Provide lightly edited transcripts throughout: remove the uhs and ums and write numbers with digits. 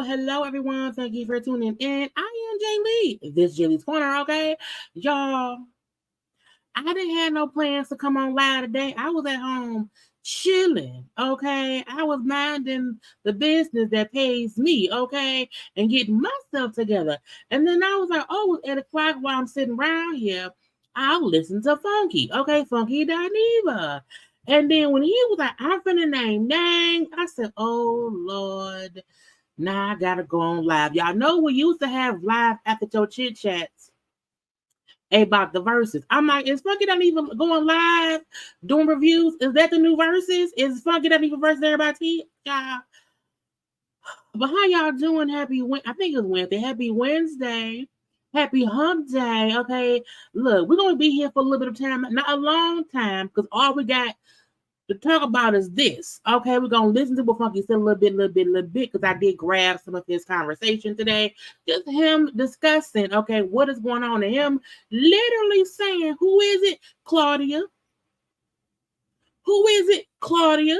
Hello, everyone. Thank you for tuning in. I am Jaylee. This JayLeesCorner, okay? Y'all, I didn't have no plans to come on live today. I was at home chilling, okay? I was minding the business that pays me, okay? And getting myself together. And then I was like, oh, at 8 o'clock while I'm sitting around here, I'll listen to Funky, okay? Funky DIneva. And then when he was like, I'm finna name names, I said, oh, Lord, now I gotta go on live. Y'all know we used to have live after your chit chats about the verses. I'm like, is Funky not even going live doing reviews? Is that the new verses? Is Funky not even versus everybody? Y'all. But how y'all doing? I think it's Wednesday. Happy Wednesday. Happy hump day. Okay. Look, we're gonna be here for a little bit of time, not a long time, because all we got to talk about is this. Okay, we're gonna listen to what Funky said a little bit, because I did grab some of his conversation today. Just him discussing, okay, what is going on, and him literally saying, who is it? Claudia. Who is it? Claudia.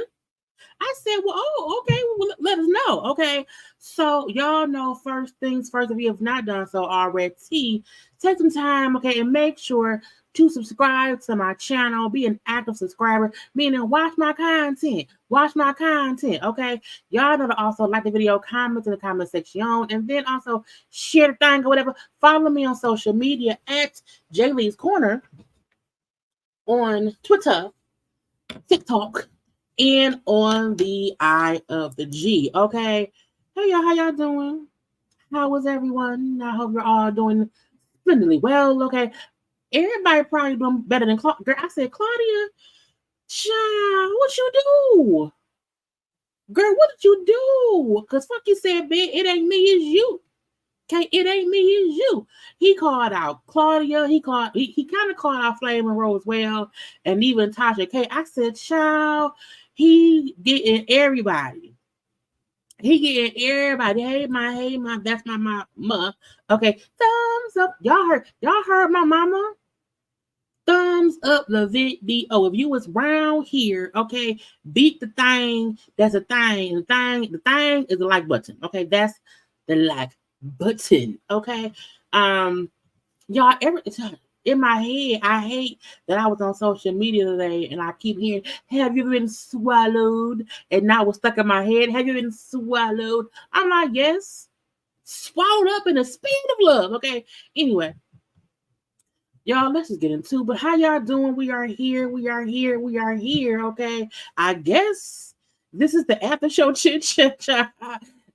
I said, well, oh, okay, well, let us know. Okay, so y'all know, first things first, if you have not done so already, take some time, okay, and make sure to subscribe to my channel, be an active subscriber, meaning watch my content, okay? Y'all know to also like the video, comment in the comment section, and then also share the thing or whatever. Follow me on social media at JayLeesCorner on Twitter, TikTok, and on the I of the G, okay? Hey, y'all, how y'all doing? How was everyone? I hope you're all doing splendidly well, okay? Everybody probably doing better than Claudia. Girl, I said, Claudia, child, what you do? Girl, what did you do? Because Funky said, bitch, it ain't me, it's you. Okay, it ain't me, it's you. He called out Claudia. He kind of called out Flame Monroe as well. And even Tasha K. I said, child, he getting everybody. Hey, my, that's my mama. Okay, thumbs up. Y'all heard my mama? Thumbs up the video. If you was round here, okay, beat the thing. That's a thing. The thing is the like button. Okay, that's the like button. Okay. Y'all in my head, I hate that I was on social media today and I keep hearing, have you been swallowed? And now it's stuck in my head. Have you been swallowed? I'm like, yes. Swallowed up in the speed of love. Okay. Anyway. Y'all, let's just get into it. But how y'all doing? We are here. Okay. I guess this is the after show chit chat.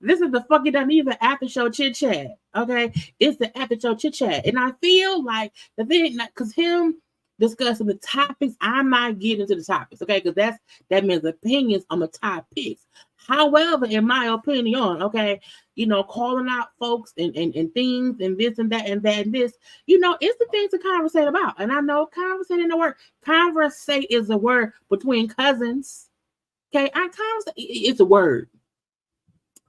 This is the fucking DIneva after show chit chat. Okay, it's the after show chit chat, and I feel like the thing, because him discussing the topics, I'm not getting into the topics. Okay, because that means opinions on the topics. However, in my opinion, okay, calling out folks and things and this and that and that and this, it's the things to conversate about. And I know conversate in the word. Conversate is a word between cousins. Okay, I conversate. It's a word.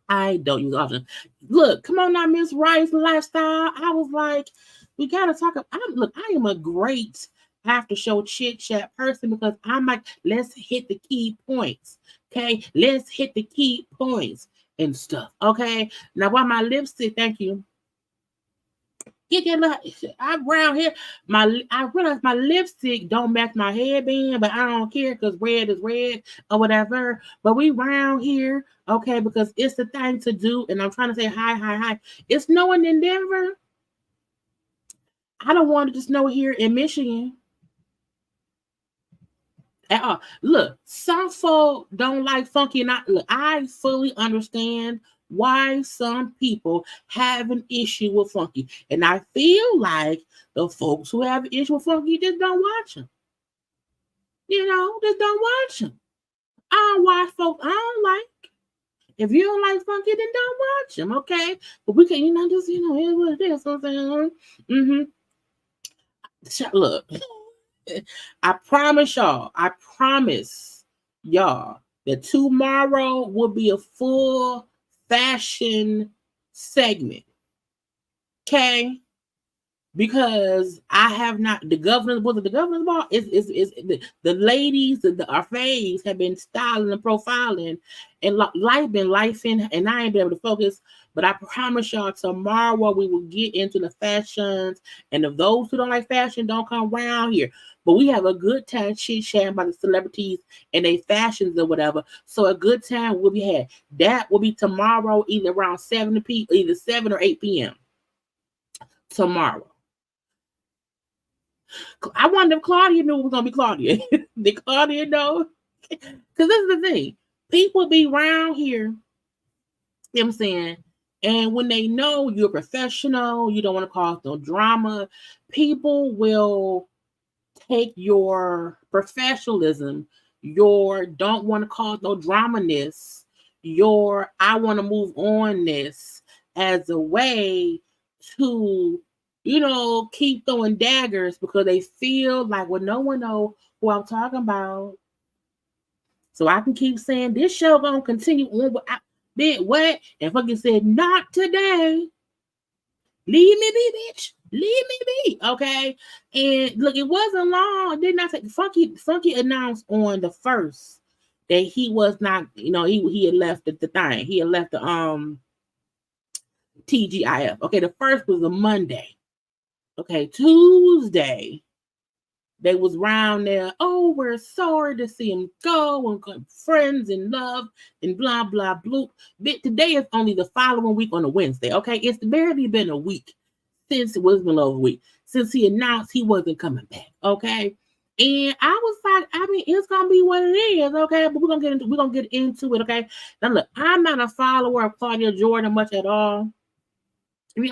I don't use often. Look, come on now, Miss Rice Lifestyle. I was like, we gotta talk. I am a great after show chit chat person because I'm like, let's hit the key points. Okay, let's hit the key points and stuff. Okay, now while my lipstick, thank you. Get that I'm around here. I realize my lipstick don't match my headband, but I don't care because red is red or whatever. But we round here, okay, because it's the thing to do. And I'm trying to say hi. It's snowing in Denver. I don't want it to snow here in Michigan at all. Look, some folk don't like funky. And I fully understand why some people have an issue with funky. And I feel like the folks who have an issue with funky just don't watch them. Just don't watch them. I don't watch folks I don't like. If you don't like funky, then don't watch them, okay? But we can, just, here's what it is. Mm-hmm. Look, I promise y'all that tomorrow will be a full fashion segment. Okay? Because I have not the governor's ball is the ladies, our faves have been styling and profiling and life been lifing, and I ain't been able to focus. But I promise y'all tomorrow we will get into the fashions, and if those who don't like fashion don't come around here. But we have a good time chit-chatting about the celebrities and their fashions or whatever. So a good time will be had. That will be tomorrow, either around 7 or 8 p.m. tomorrow. I wonder if Claudia knew it was going to be Claudia. Did Claudia know? Because this is the thing. People be around here, you know what I'm saying? And when they know you're a professional, you don't want to cause no drama, people will take your professionalism, your don't want to cause no drama-ness, your I want to move on-ness as a way to keep throwing daggers because they feel like, well, no one know who I'm talking about. So I can keep saying this show gonna continue on, but I did what? And fucking said, not today. Leave me be, bitch. Leave me be. Okay. And look, it wasn't long. Did not say Funky announced on the 1st that he was not, he had left the thing. He had left the TGIF. Okay, the 1st was a Monday. Okay, Tuesday, they was round there. Oh, we're sorry to see him go and friends and love and blah, blah, blah. Today is only the following week on a Wednesday, okay? It's barely been a week since it was been over a week since he announced he wasn't coming back, okay? And I was like, it's gonna be what it is, okay? But we're gonna get into it, okay? Now look, I'm not a follower of Claudia Jordan much at all.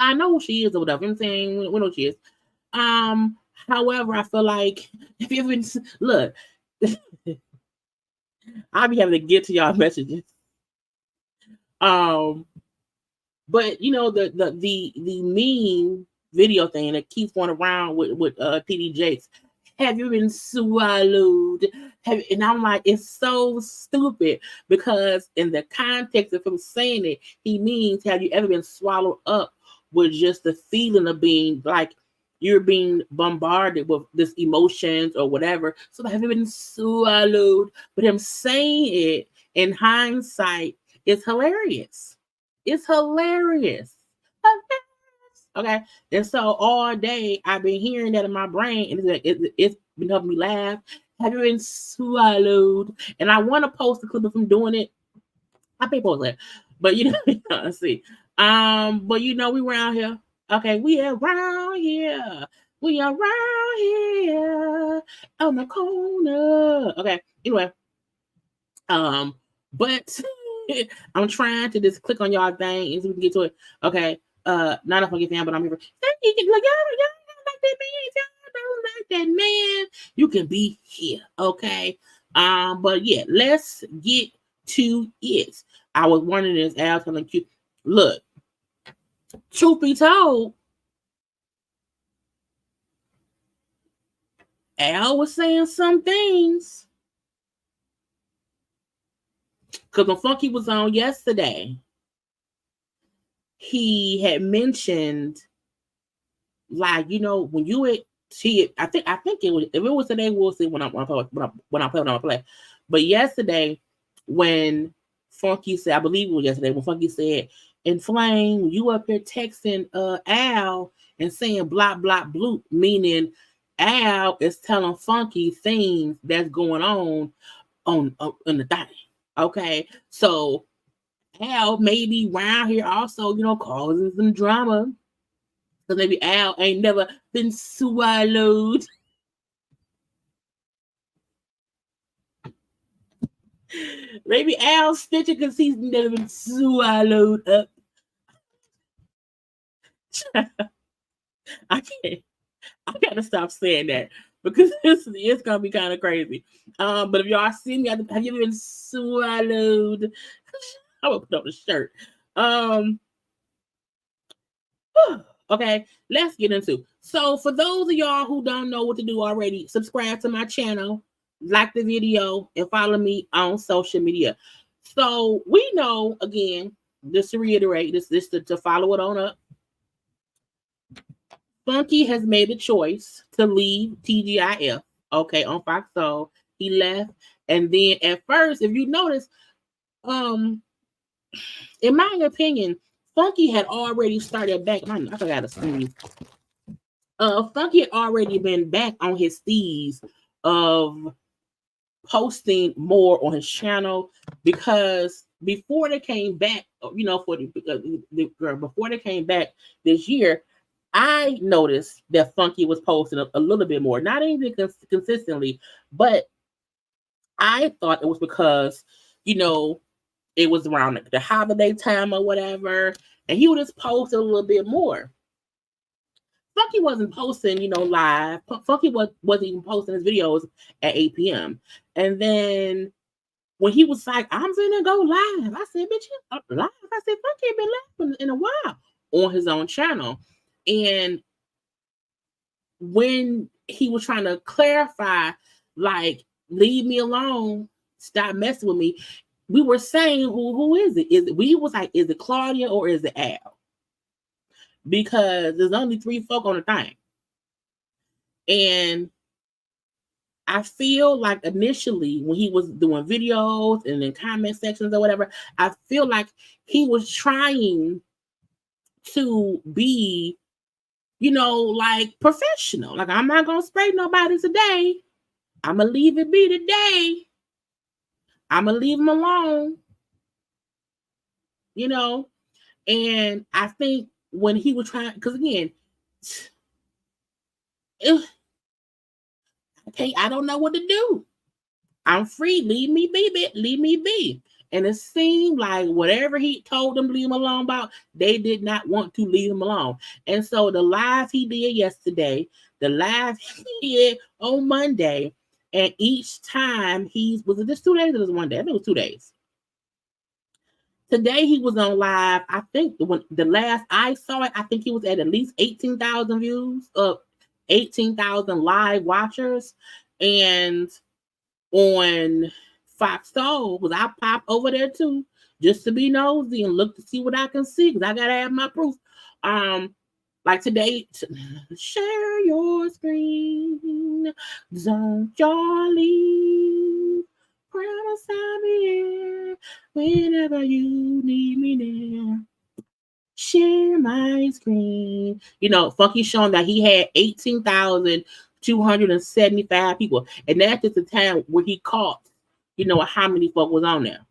I know who she is or whatever. I'm saying we know who she is. However, I feel like if you even look, I'll be having to get to y'all messages. But the meme video thing that keeps going around with TD Jakes. Have you been swallowed? And I'm like, it's so stupid because in the context of him saying it, he means, have you ever been swallowed up with just the feeling of being like you're being bombarded with this emotions or whatever. So have you been swallowed? But him saying it in hindsight is hilarious. It's hilarious. Okay. And so all day I've been hearing that in my brain, and it's been helping me laugh. Have you been swallowed? And I want to post a clip of him doing it. I may post that. But let's see. But we around here. Okay, we around here. We around here on the corner. Okay, anyway. But I'm trying to just click on y'all thing and so we can get to it. Okay. Not a Funky fan, but I'm here. Y'all don't like that man. If y'all don't like that man, you can be here. Okay. But yeah, let's get to it. I was wondering this, Al telling you, look, truth be told, Al was saying some things. Because when Funky was on yesterday, he had mentioned, like, when you would see it, I think it was, if it was today, we'll see when I play. But yesterday, when Funky said, I believe it was yesterday, when Funky said, Inflame, you up here texting Al and saying blah blah bloop, meaning Al is telling Funky things that's going on in the thing. Okay, so Al maybe around here also, causing some drama. Because maybe Al ain't never been swallowed. Maybe Al's snitching because he's never been swallowed up. I gotta stop saying that because it's gonna be kind of crazy. But if y'all see me, have you ever been swallowed? I would put up the shirt. Okay, let's get into. So for those of y'all who don't know what to do already, subscribe to my channel, like the video, and follow me on social media. So we know, again, just to reiterate, this to follow it on up. Funky has made a choice to leave TGIF, okay, on Fox Soul. He left, and then at first, if you notice, in my opinion, Funky had already started back. I forgot to sneeze. Funky had already been back on his steez of posting more on his channel because before they came back, before they came back this year, I noticed that Funky was posting a little bit more, not even consistently, but I thought it was because, it was around the holiday time or whatever, and he would just post a little bit more. Funky wasn't posting, live. Funky wasn't even posting his videos at 8 p.m. And then when he was like, I'm gonna go live, I said, bitch, you live? I said, Funky ain't been live in a while on his own channel. And when he was trying to clarify, like, leave me alone, stop messing with me, we were saying, who is it? We was like, is it Claudia or is it Al? Because there's only 3 folk on the thing. And I feel like initially when he was doing videos and in comment sections or whatever, I feel like he was trying to be, like professional. Like, I'm not going to spray nobody today. I'm going to leave it be today. I'm going to leave him alone. And I think when he was trying, because again, I don't know what to do. I'm free. Leave me be, bitch. Leave me be. And it seemed like whatever he told them to leave him alone about, they did not want to leave him alone. And so the live he did yesterday, the live he did on Monday, and each time was it just 2 days or was it 1 day? I think it was 2 days. Today he was on live. I think when the last I saw it, I think he was at least 18,000 views, 18,000 live watchers. And on Fox Soul, because I pop over there too, just to be nosy and look to see what I can see, because I gotta have my proof. Like today, share your screen, don't y'all leave. Promise I'll be here whenever you need me there. Share my screen. Funky showing that he had 18,275 people. And that's just the time where he caught, how many folk was on there.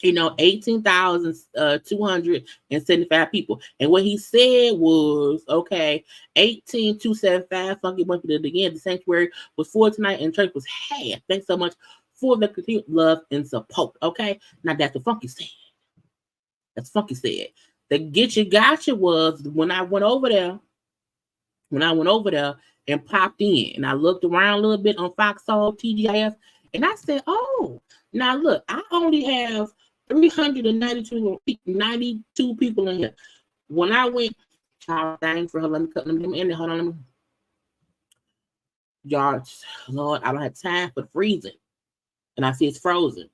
18,275 people. And what he said was, okay, 18,275. Funky went to it again. The sanctuary was full tonight and church was half. Thanks so much for the continued love and support. Okay, now that's what Funky said. That's Funky said. The get you gotcha was when I went over there and popped in, and I looked around a little bit on Foxhole, TGIF, and I said, "Oh, now look, I only have 392 people in here." When I went, thanks for her. Let me end it. Hold on, let me. Y'all, Lord, I don't have time for freezing, and I see it's frozen.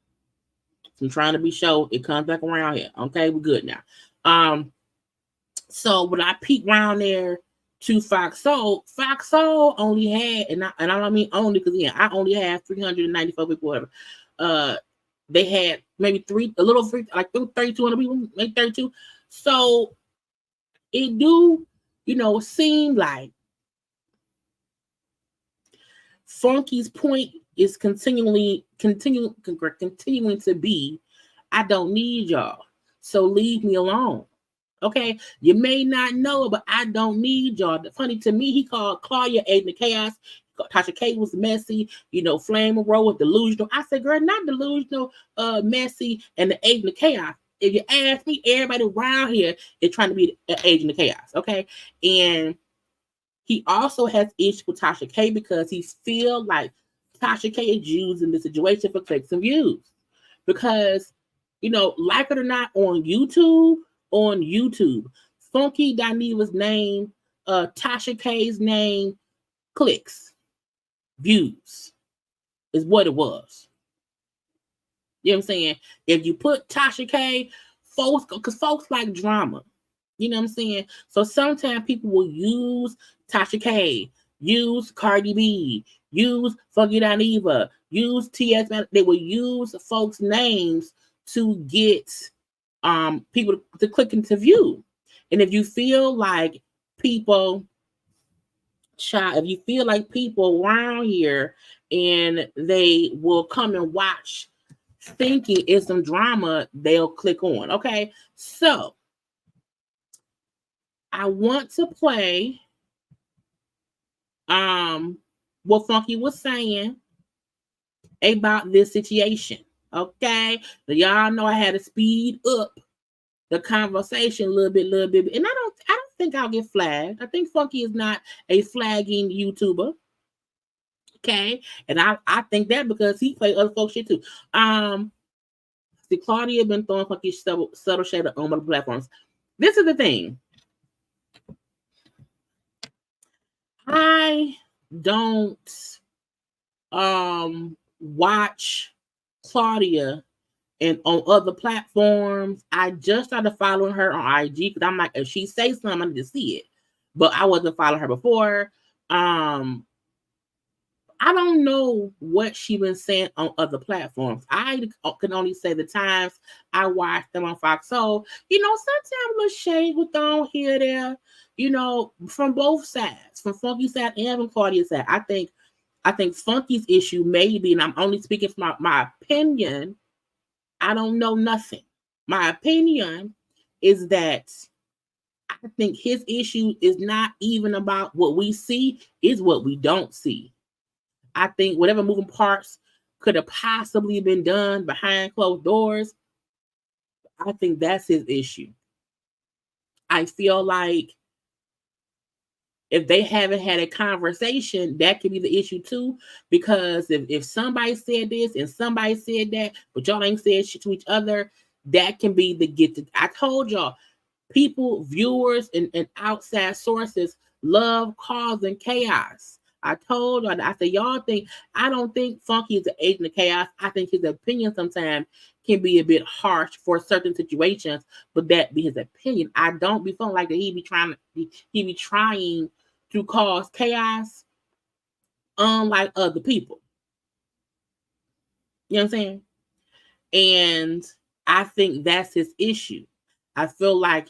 So I'm trying to be sure it comes back around here. Okay, we're good now. So when I peeked around there to Foxhole only had, and I don't mean only because I only have 394 people, whatever. They had maybe 3,200 people, maybe 32. So it do, seem like Funky's point is continuing to be, I don't need y'all, so leave me alone. Okay, you may not know it, but I don't need y'all. Funny to me, he called Claudia Agent of Chaos. Tasha K was messy, Flame Monroe was delusional. I said, girl, not delusional, messy, and the Agent of Chaos. If you ask me, everybody around here is trying to be an Agent of Chaos, okay? And he also has issues with Tasha K because he feels like Tasha K is using the situation for clicks and views. Because, like it or not, on YouTube, Funky DIneva's name, Tasha K's name, clicks, views is what it was. You know what I'm saying? If you put Tasha K, because folks like drama. You know what I'm saying? So sometimes people will use Tasha K, use Cardi B, use Funky DIneva, use TS. They will use folks' names to get people to click into view. And if you feel like people around here and they will come and watch thinking it's some drama, they'll click on. Okay, so I want to play what Funky was saying about this situation. Okay, so y'all know I had to speed up the conversation a little bit, and I don't think I'll get flagged. I think Funky is not a flagging YouTuber. Okay, and I think that because he played other folks shit too. See, Claudia been throwing Funky subtle shade on other platforms. This is the thing. I don't watch Claudia and on other platforms. I just started following her on IG because I'm like, if she says something, I need to see it. But I wasn't following her before. I don't know what she been saying on other platforms. I can only say the times I watched them on Foxhole. Sometimes a little shade was thrown here or there, from both sides, from Funky's side and from Claudia's side. I think Funky's issue may be, and I'm only speaking from my opinion, I don't know nothing. My opinion is that I think his issue is not even about what we see, is what we don't see. I think whatever moving parts could have possibly been done behind closed doors, I think that's his issue. I feel like if they haven't had a conversation, that could be the issue too. Because if somebody said this and somebody said that, but y'all ain't said shit to each other, that can be the I told y'all, people, viewers, and outside sources love causing chaos. I told y'all, I said, I don't think Funky is an agent of chaos. I think his opinion sometimes can be a bit harsh for certain situations, but that be his opinion. I don't be feeling like that he be trying to cause chaos unlike other people. You know what I'm saying? And I think that's his issue. I feel like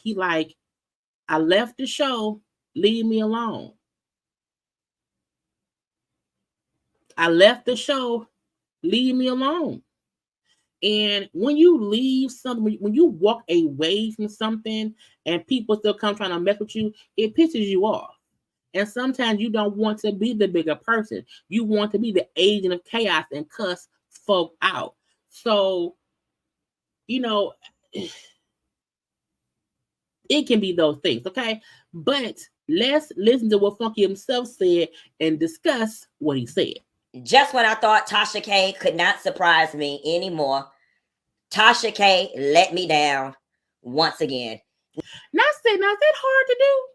I left the show, leave me alone. I left the show, leave me alone. And when you leave something, when you walk away from something and people still come trying to mess with you, it pisses you off. And sometimes you don't want to be the bigger person. You want to be the agent of chaos and cuss folk out. So, you know, it can be those things, okay? But let's listen to what Funky himself said and discuss what he said. Just when I thought Tasha K could not surprise me anymore, Tasha K let me down once again. Now, is that hard to do?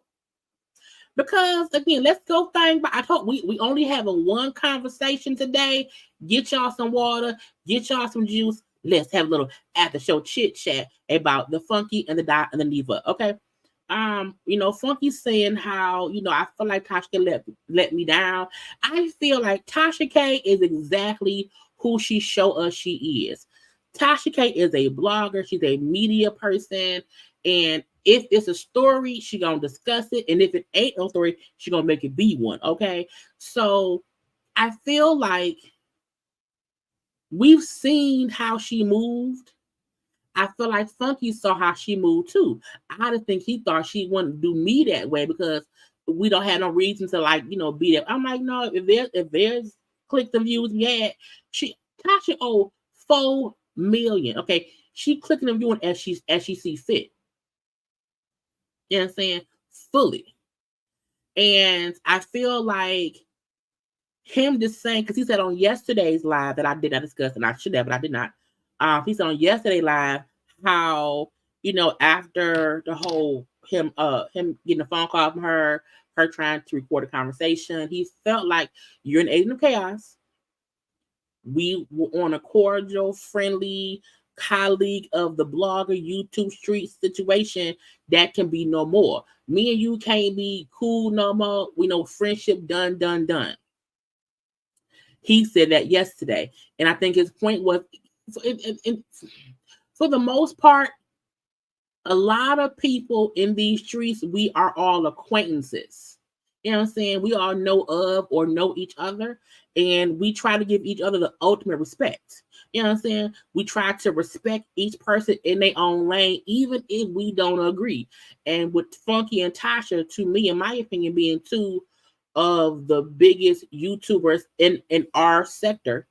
Because again, let's go thing by. I told we only having one conversation today. Get y'all some water, get y'all some juice. Let's have a little after show chit chat about the Funky and the DIneva. Okay. Funky's saying how, I feel like Tasha K let me down. I feel like Tasha K is exactly who she show us she is. Tasha K is a blogger. She's a media person. And if it's a story, she gonna discuss it. And if it ain't no story, she gonna make it be one. Okay. So I feel like we've seen how she moved. I feel like Funky saw how she moved too. I just think he thought she wouldn't do me that way because we don't have no reason to be there. I'm like, no, if there's clicks and views we had, Tasha owe 4 million. Okay. She clicking and viewing as she sees fit. You know what I'm saying? Fully. And I feel like him just saying, because he said on yesterday's live that I did not discuss, and I should have, but I did not. He said on yesterday's live how, after the whole him getting a phone call from her trying to record a conversation, he felt like you're an agent of chaos. We were on a cordial, friendly colleague of the blogger YouTube street situation that can be no more. Me and you can't be cool no more. We know friendship done. He said that yesterday. And I think his point was, for the most part, a lot of people in these streets, we are all acquaintances. You know what I'm saying? We all know of or know each other, and we try to give each other the ultimate respect. You know what I'm saying? We try to respect each person in their own lane, even if we don't agree. And with Funky and Tasha, to me, in my opinion, being two of the biggest YouTubers in our sector,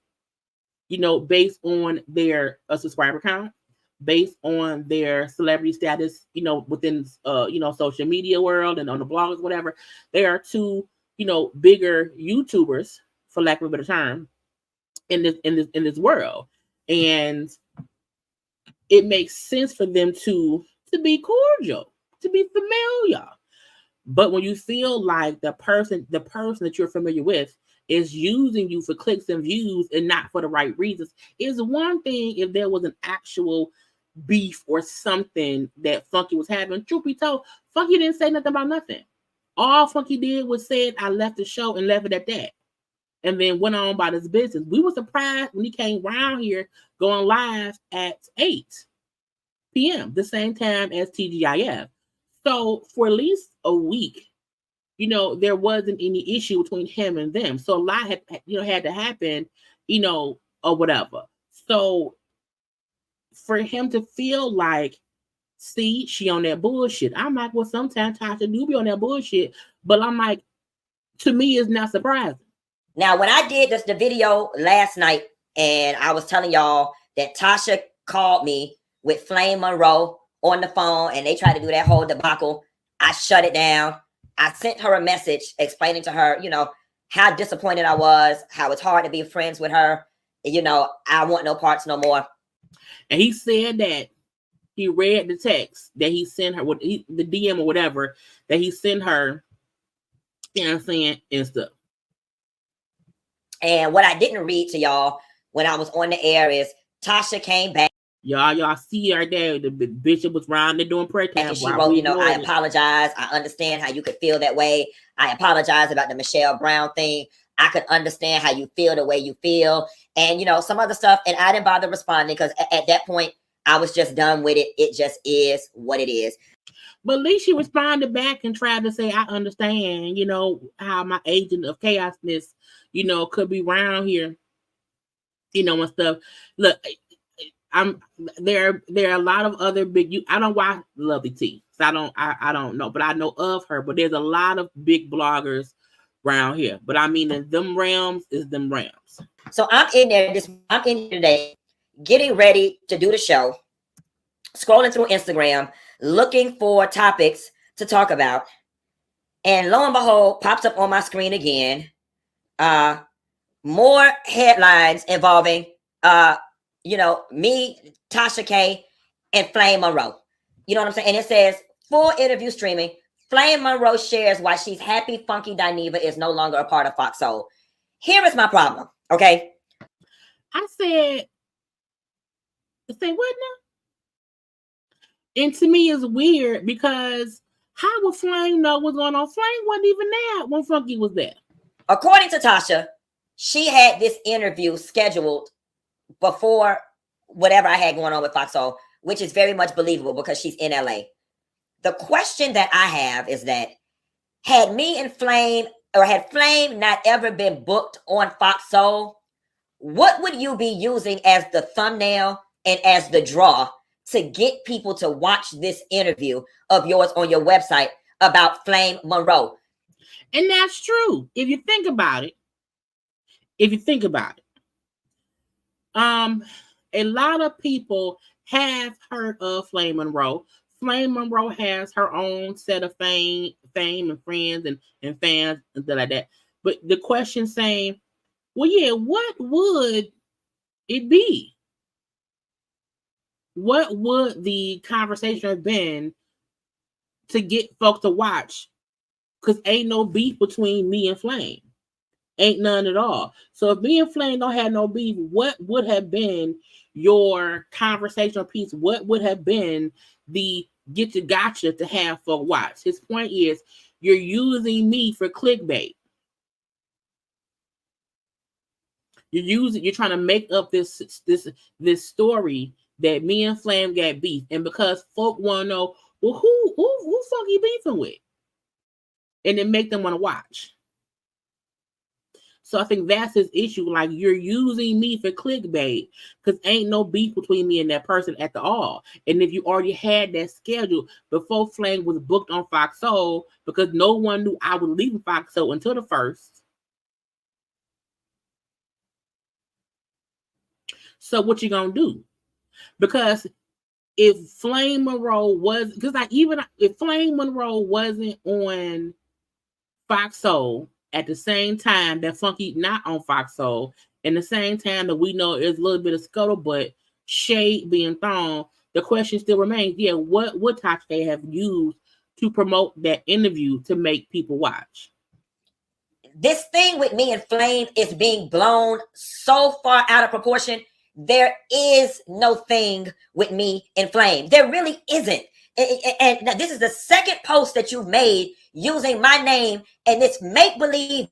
based on their subscriber count, based on their celebrity status, within social media world and on the blogs, whatever. They are two, bigger YouTubers, for lack of a better term, in this world. And it makes sense for them to be cordial, to be familiar. But when you feel like the person that you're familiar with is using you for clicks and views and not for the right reasons, is one thing if there was an actual beef or something that Funky was having. Truth be told, Funky didn't say nothing about nothing. All Funky did was said, I left the show and left it at that. And then went on about his business. We were surprised when he came around here going live at 8 p.m., the same time as TGIF. So for at least a week, there wasn't any issue between him and them. So a lot had to happen, or whatever. So for him to feel like, see, she on that bullshit. I'm like, well, sometimes Tasha do be on that bullshit, but I'm like, to me, it's not surprising. Now, when I did the video last night, and I was telling y'all that Tasha called me with Flame Monroe on the phone, and they tried to do that whole debacle, I shut it down. I sent her a message explaining to her, how disappointed I was, how it's hard to be friends with her. I want no parts no more. And he said that he read the text that he sent her, the DM or whatever, that he sent her, you know what I'm saying, and stuff. And what I didn't read to y'all when I was on the air is Tasha came back. Y'all see her there. The bishop was around there doing prayer time. And she wrote, I apologize. I understand how you could feel that way. I apologize about the Michelle Brown thing. I could understand how you feel the way you feel. And, some other stuff. And I didn't bother responding because at that point, I was just done with it. It just is what it is. But at least she responded back and tried to say, I understand, how my agent of chaosness, could be around here, and stuff. Look, there are a lot of other big, I don't watch Lovely T, so I don't know, but I know of her. But there's a lot of big bloggers around here. But I mean, in them realms is them realms. So I'm in there. I'm in here today, getting ready to do the show, scrolling through Instagram, looking for topics to talk about, and lo and behold, pops up on my screen again. More headlines involving, me, Tasha K, and Flame Monroe. You know what I'm saying? And it says, full interview streaming. Flame Monroe shares why she's happy Funky DIneva is no longer a part of Fox Soul. Here is my problem, okay? I said what now? And to me, it's weird because how would Flame know what's going on? Flame wasn't even there when Funky was there. According to Tasha, she had this interview scheduled before whatever I had going on with Fox Soul, which is very much believable because she's in LA. The question that I have is that had me and Flame, or had Flame not ever been booked on Fox Soul, what would you be using as the thumbnail and as the draw to get people to watch this interview of yours on your website about Flame Monroe? And that's true. If you think about it, a lot of people have heard of Flame Monroe. Flame Monroe has her own set of fame and friends and fans and stuff like that. But the question saying, well, yeah, what would it be? What would the conversation have been to get folks to watch? Because ain't no beef between me and Flame. Ain't none at all. So if me and Flame don't have no beef, what would have been your conversational piece? What would have been the get you gotcha to have for watch? His point is you're using me for clickbait. You're trying to make up this story that me and Flame got beef. And because folk want to know, well, who Funky beefing with? And then make them want to watch. So I think that's his issue. Like, you're using me for clickbait because ain't no beef between me and that person at all. And if you already had that schedule before Flame was booked on Fox Soul, because no one knew I was leaving Fox Soul until the 1st. So what you gonna do? Because if Flame Monroe was, because if Flame Monroe wasn't on Fox Soul at the same time that Funky not on Fox Soul, and the same time that we know there's a little bit of scuttlebutt, shade being thrown, the question still remains, yeah, what would Tasha K have used to promote that interview to make people watch? This thing with me and Flame is being blown so far out of proportion. There is no thing with me and Flame. There really isn't. And this is the second post that you've made using my name and this make-believe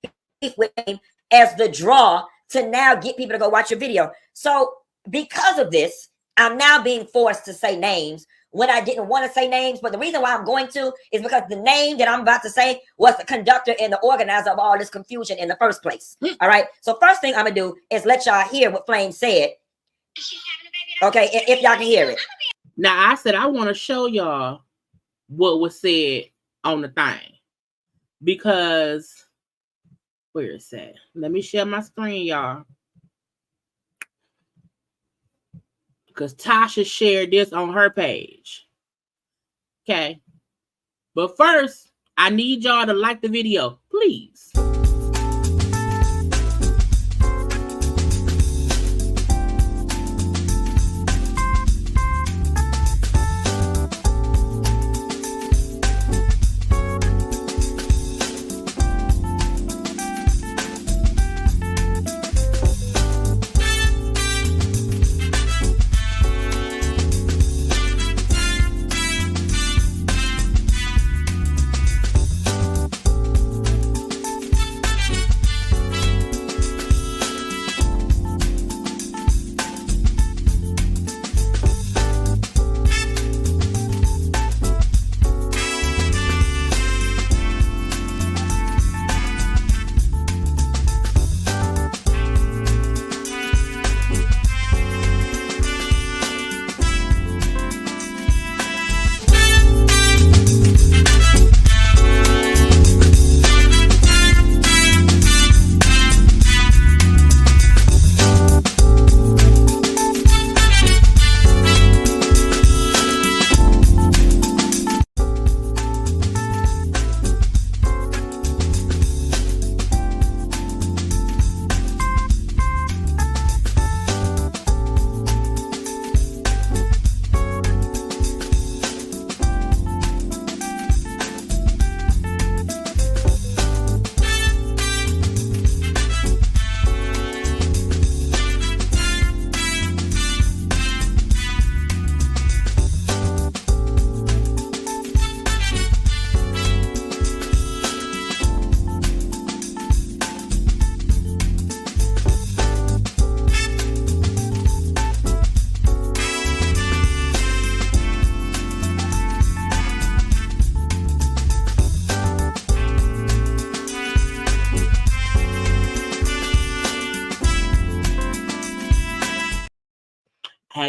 with him as the draw to now get people to go watch your video. So because of this, I'm now being forced to say names when I didn't want to say names. But the reason why I'm going to is because the name that I'm about to say was the conductor and the organizer of all this confusion in the first place. All right. So first thing I'm going to do is let y'all hear what Flame said. Okay. If y'all can hear it. Now, I said I want to show y'all what was said on the thing. Because, where is that? Let me share my screen, y'all. Because Tasha shared this on her page. Okay. But first, I need y'all to like the video, please.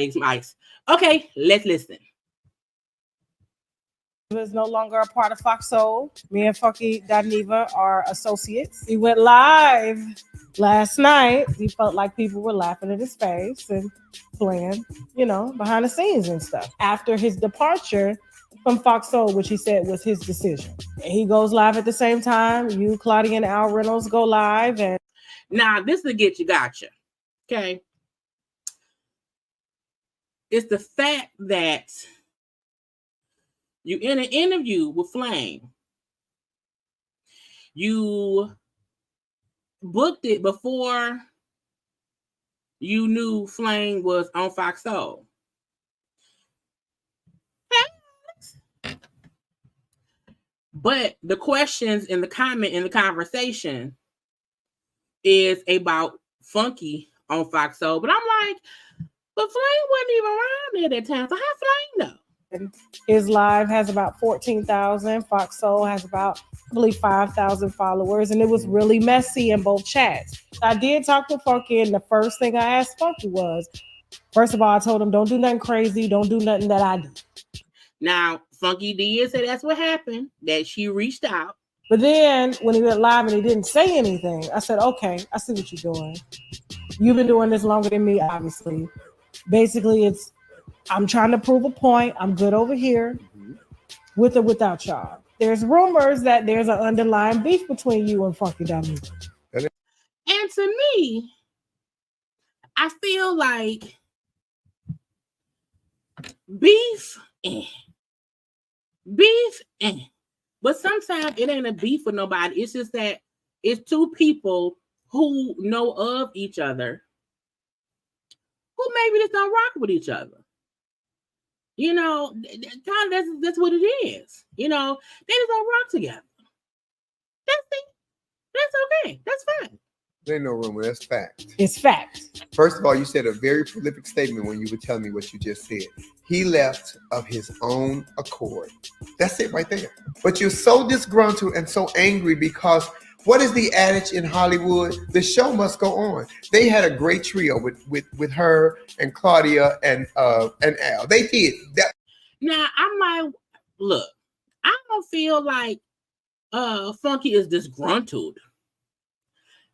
had some ice. Okay, let's listen. Is no longer a part of Fox Soul. Me and Funky DIneva are associates. He went live last night. He felt like people were laughing at his face and playing, behind the scenes and stuff. After his departure from Fox Soul, which he said was his decision. He goes live at the same time. You, Claudia, and Al Reynolds go live. And now this will get you gotcha. Okay. It's the fact that you in an interview with Flame. You booked it before you knew Flame was on Fox Soul. But the questions in the comment in the conversation is about Funky on Fox Soul. But I'm like, but Flame wasn't even around there at that time. So how Flame know? His live has about 14,000. Fox Soul has about, I believe, 5,000 followers. And it was really messy in both chats. I did talk to Funky, and the first thing I asked Funky was, first of all, I told him, don't do nothing crazy. Don't do nothing that I do. Now, Funky did say that's what happened, that she reached out. But then when he went live and he didn't say anything, I said, okay, I see what you're doing. You've been doing this longer than me, obviously. Basically, I'm trying to prove a point. I'm good over here with or without y'all. There's rumors that there's an underlying beef between you and Funky DIneva. And to me, I feel like beef, but sometimes it ain't a beef with nobody. It's just that it's two people who know of each other, who maybe just don't rock with each other. Kind of that's what it is. They just don't rock together. That's it. That's okay. That's fine. There ain't no rumor. That's fact. It's fact. First of all, you said a very prolific statement when you were telling me what you just said. He left of his own accord. That's it right there. But you're so disgruntled and so angry because what is the adage in Hollywood? The show must go on. They had a great trio with her and Claudia and Al. They did that. Now I don't feel like Funky is disgruntled,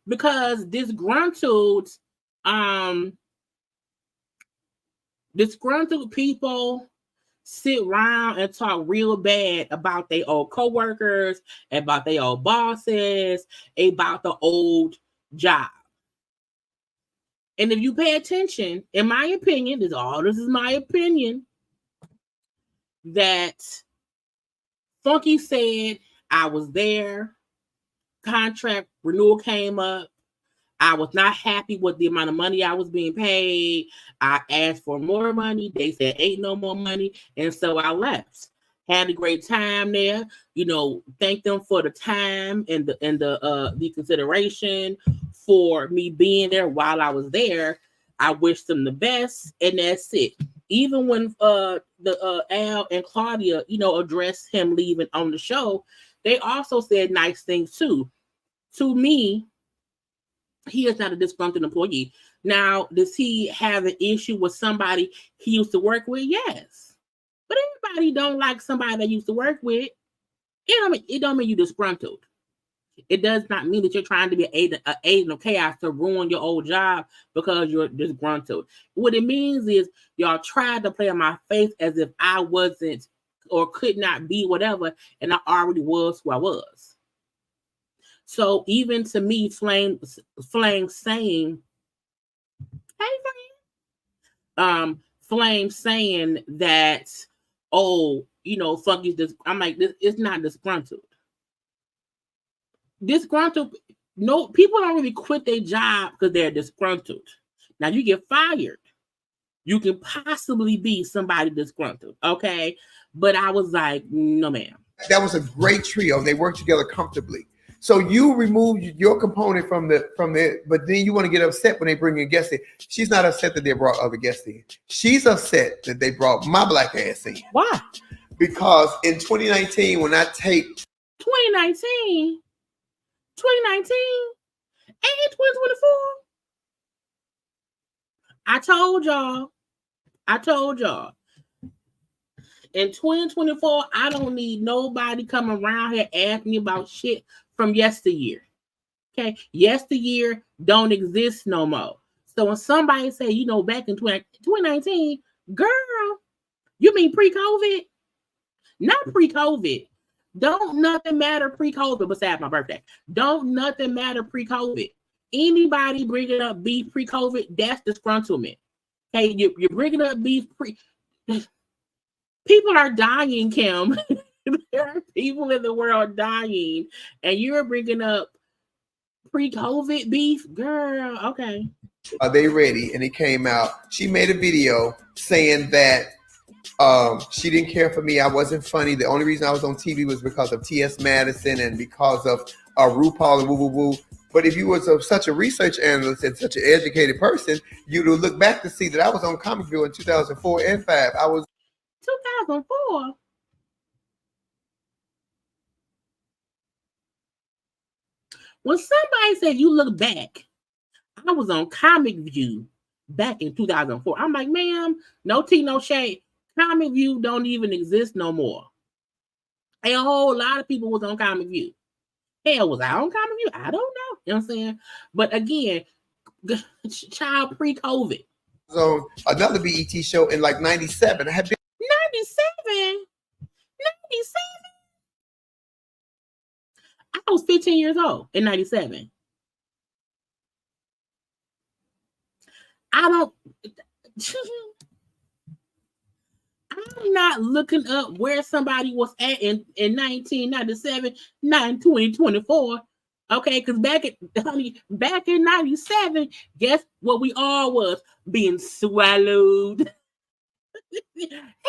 because disgruntled people sit around and talk real bad about their old coworkers, about their old bosses, about the old job. And if you pay attention, in my opinion, this is my opinion, that Funky said, I was there, contract renewal came up, I was not happy with the amount of money I was being paid. I asked for more money. They said ain't no more money. And so I left. Had a great time there. Thank them for the time and the consideration for me being there while I was there. I wish them the best, and that's it. Even when Al and Claudia, addressed him leaving on the show, they also said nice things too. To me, he is not a disgruntled employee. Now, does he have an issue with somebody he used to work with? Yes. But everybody don't like somebody they used to work with. It don't mean you disgruntled. It does not mean that you're trying to be an agent of chaos to ruin your old job because you're disgruntled. What it means is y'all tried to play in my face as if I wasn't or could not be whatever, and I already was who I was. So even to me, Flame saying, "Hey, Flame," Flame saying that, Funky's this. I'm like, this is not disgruntled. Disgruntled. No, people don't really quit their job because they're disgruntled. Now you get fired, you can possibly be somebody disgruntled, okay? But I was like, no, ma'am. That was a great trio. They worked together comfortably. So you removed your component from the, but then you want to get upset when they bring a guest in. She's not upset that they brought other guests in. She's upset that they brought my black ass in. Why? Because in 2019, when I taped 2019, ain't it 2024? I told y'all I told y'all. In 2024, I don't need nobody coming around here asking me about shit from yesteryear. Okay, yesteryear don't exist no more. So when somebody say, you know, back in 2019, girl, you mean pre-COVID? Not pre-COVID. Don't nothing matter pre-COVID besides my birthday. Don't nothing matter pre-COVID. Anybody bringing up beef pre-COVID, that's disgruntlement. Okay, you're bringing up beef pre. People are dying, Kim. There are people in the world dying, and you're bringing up pre-COVID beef, girl. Okay. Are they ready? And it came out. She made a video saying that she didn't care for me. I wasn't funny. The only reason I was on TV was because of T.S. Madison and because of RuPaul and woo woo woo. But if you was such a research analyst and such an educated person, you'd look back to see that I was on Comic View in 2004 and 5. I was 2004. When somebody said you look back, I was on Comic View back in 2004. I'm like, ma'am, no tea, no shade. Comic View don't even exist no more. And a whole lot of people was on Comic View. Hell, was I on Comic View? I don't know. You know what I'm saying? But again, child pre-COVID. on another BET show in like 97. I had been 97? I was 15 years old in 97. I'm not looking up where somebody was at in 1997, 2024. Okay, because back in 97, guess what we all was? Being swallowed.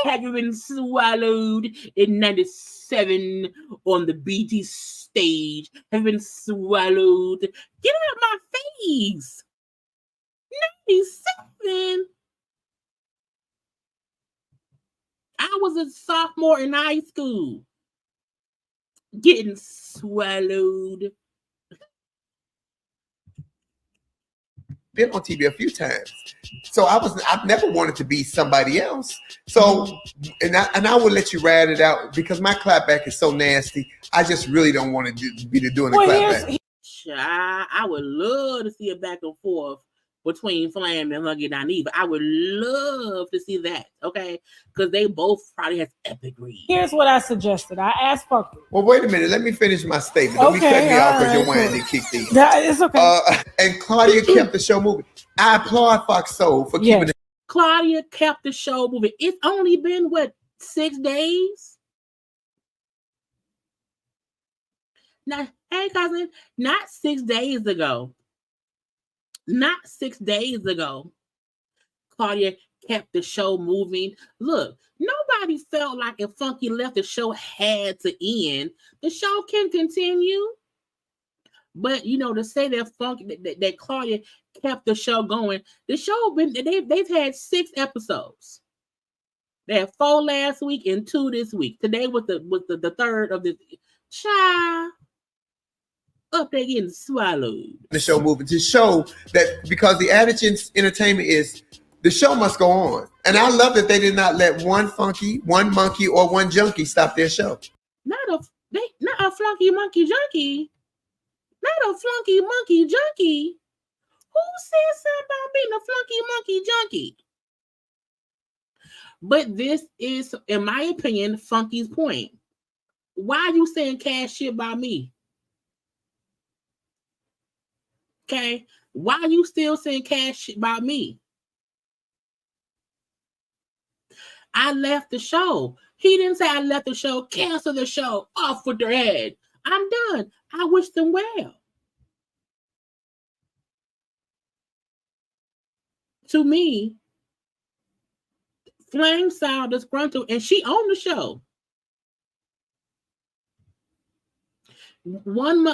Have you been swallowed in 97 on the BT stage? Have you been swallowed? Get out of my face. 97. I was a sophomore in high school. Getting swallowed. been on TV a few times. So I've never wanted to be somebody else. So, and I will let you ride it out because my clapback is so nasty. I just really don't want to be doing the clapback. I would love to see a back and forth between Flam and Funky DIneva. I would love to see that, okay? Because they both probably have epic reads. Here's what I suggested. I asked Funky. Well, wait a minute. Let me finish my statement. Don't be cutting me off because your wine didn't kick in. It's okay. And Claudia kept the show moving. I applaud Fox Soul for keeping it. Claudia kept the show moving. It's only been, 6 days? Now, hey, cousin, not 6 days ago. Not 6 days ago, Claudia kept the show moving. Look, nobody felt like if Funky left, the show had to end. The show can continue. But, to say that Funky, that Claudia kept the show going, the show, they've had 6 episodes. They had 4 last week and 2 this week. Today was the third of the child. Up there getting swallowed. The show moving to show that because the adage in entertainment is the show must go on. And I love that they did not let one funky, one monkey, or one junkie stop their show. Not a flunky monkey junkie. Not a flunky monkey junkie. Who said something about being a flunky monkey junkie? But this is, in my opinion, Funky's point. Why are you saying cash shit about me? Okay, why are you still saying cash shit about me? I left the show. He didn't say I left the show. Cancel the show. Off with their head. I'm done. I wish them well. To me, Flame sound disgruntled, and she owned the show. One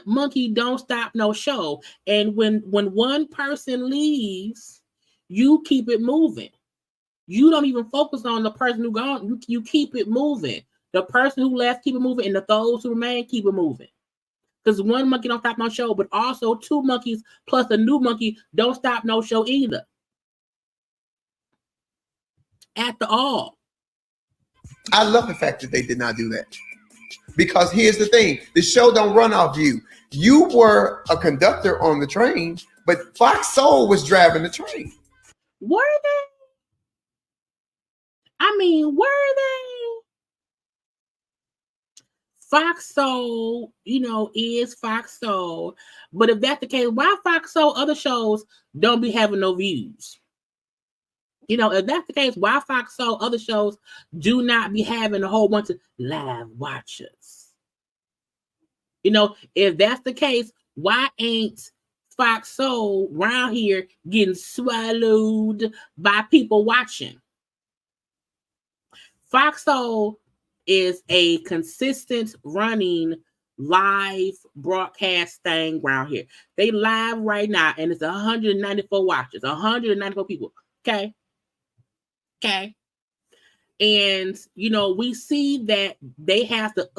monkey don't stop no show, and when one person leaves, you keep it moving. You don't even focus on the person who gone. You keep it moving. The person who left, keep it moving, and those who remain, keep it moving. Because one monkey don't stop no show, but also 2 monkeys plus a new monkey don't stop no show either. at the all. I love the fact that they did not do that. Because here's the thing, the show don't run off you. You were a conductor on the train, but Fox Soul was driving the train. Were they? I mean, were they? Fox Soul, is Fox Soul. But if that's the case, why Fox Soul other shows don't be having no views? If that's the case, why Fox Soul other shows do not be having a whole bunch of live watchers? If that's the case, why ain't Fox Soul around here getting swallowed by people watching? Fox Soul is a consistent running live broadcast thing around here. They live right now, and it's 194 watchers, 194 people. Okay. And, we see that they have to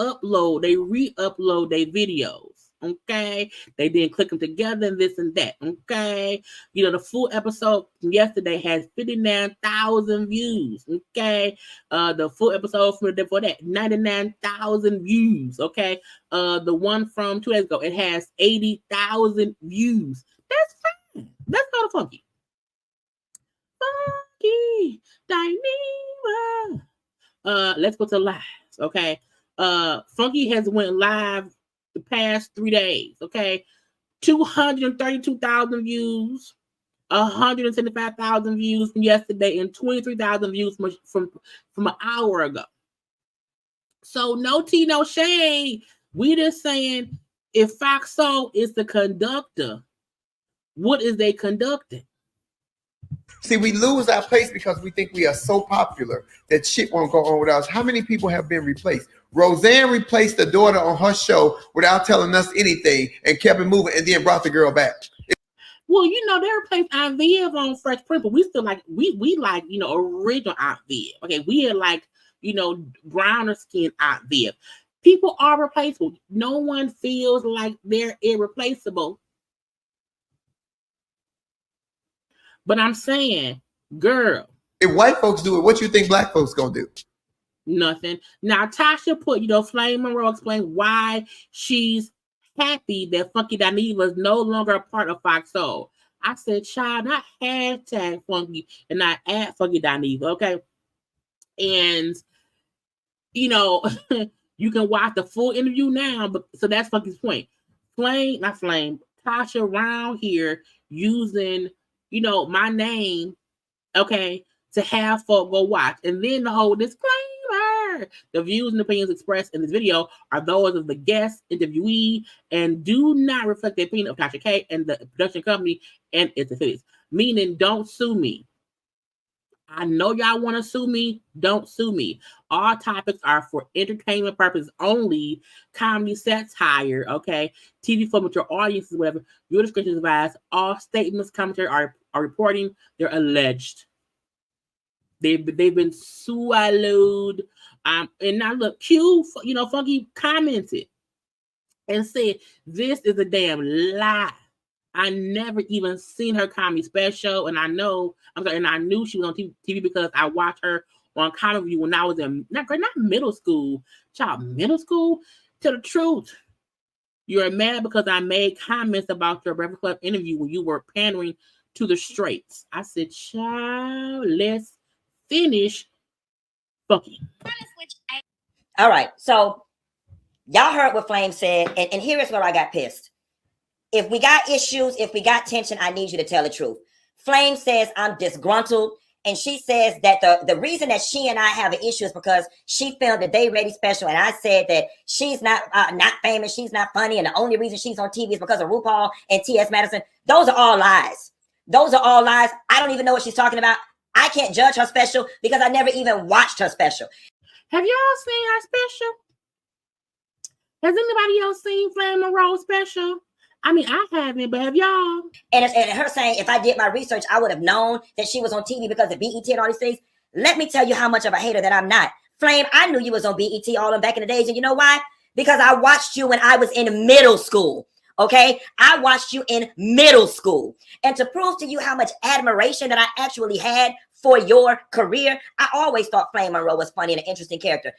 they re-upload their videos. Okay. They didn't click them together and this and that. Okay. The full episode from yesterday has 59,000 views. Okay. The full episode from the day before that, 99,000 views. Okay. The one from 2 days ago, it has 80,000 views. That's fine. That's kind of funky. Funky DIneva. Let's go to lives. Okay. Funky has went live the past 3 days. Okay. 232,000 views, 175,000 views from yesterday, and 23,000 views from an hour ago. So no tea, no shade. We just saying, if Fox Soul is the conductor, what is they conducting? See, we lose our place because we think we are so popular that shit won't go on without us. How many people have been replaced? Roseanne replaced the daughter on her show without telling us anything and kept it moving and then brought the girl back. Well, they replaced Aunt Viv on Fresh Prince, but we still like, we like, original Aunt Viv. Okay, we are like, browner skin Aunt Viv. People are replaceable. No one feels like they're irreplaceable. But I'm saying, girl. If white folks do it, what you think black folks gonna do? Nothing. Now, Tasha put, Flame Monroe explained why she's happy that Funky DIneva is no longer a part of Fox Soul. I said, child, not hashtag Funky and not at Funky DIneva, okay? And, you can watch the full interview now, but so that's Funky's point. Tasha around here using, my name, okay, to have folk go watch. And then the whole disclaimer: the views and opinions expressed in this video are those of the guest interviewee and do not reflect the opinion of Tasha K and the production company and its affiliates. Meaning, don't sue me. I know y'all want to sue me. Don't sue me. All topics are for entertainment purposes only. Comedy, satire, okay? TV for mature audiences, whatever. Your discretion is advised. All statements, commentary are reporting. They're alleged. They've been swallowed. And now look, Funky commented and said, "This is a damn lie. I never even seen her comedy special, and I knew she was on TV because I watched her on Comedy View when I was in not middle school, child, middle school. Tell the truth. You're mad because I made comments about your Breakfast Club interview when you were pandering to the straights." I said, child, let's finish Funky. All right, so y'all heard what Flame said, and here is where I got pissed. If we got issues, if we got tension, I need you to tell the truth. Flame says I'm disgruntled, and she says that the reason that she and I have an issue is because she filmed the Day Ready special, and I said that she's not famous, she's not funny, and the only reason she's on TV is because of RuPaul and T.S. Madison. Those are all lies. Those are all lies. I don't even know what she's talking about. I can't judge her special because I never even watched her special. Have y'all seen her special? Has anybody else seen Flame Monroe special? I mean, I haven't, but have y'all? And her saying, if I did my research, I would have known that she was on TV because of BET and all these things. Let me tell you how much of a hater that I'm not. Flame, I knew you was on BET all them back in the days. And you know why? Because I watched you when I was in middle school. Okay? I watched you in middle school. And to prove to you how much admiration that I actually had for your career. I always thought Flame Monroe was funny and an interesting character.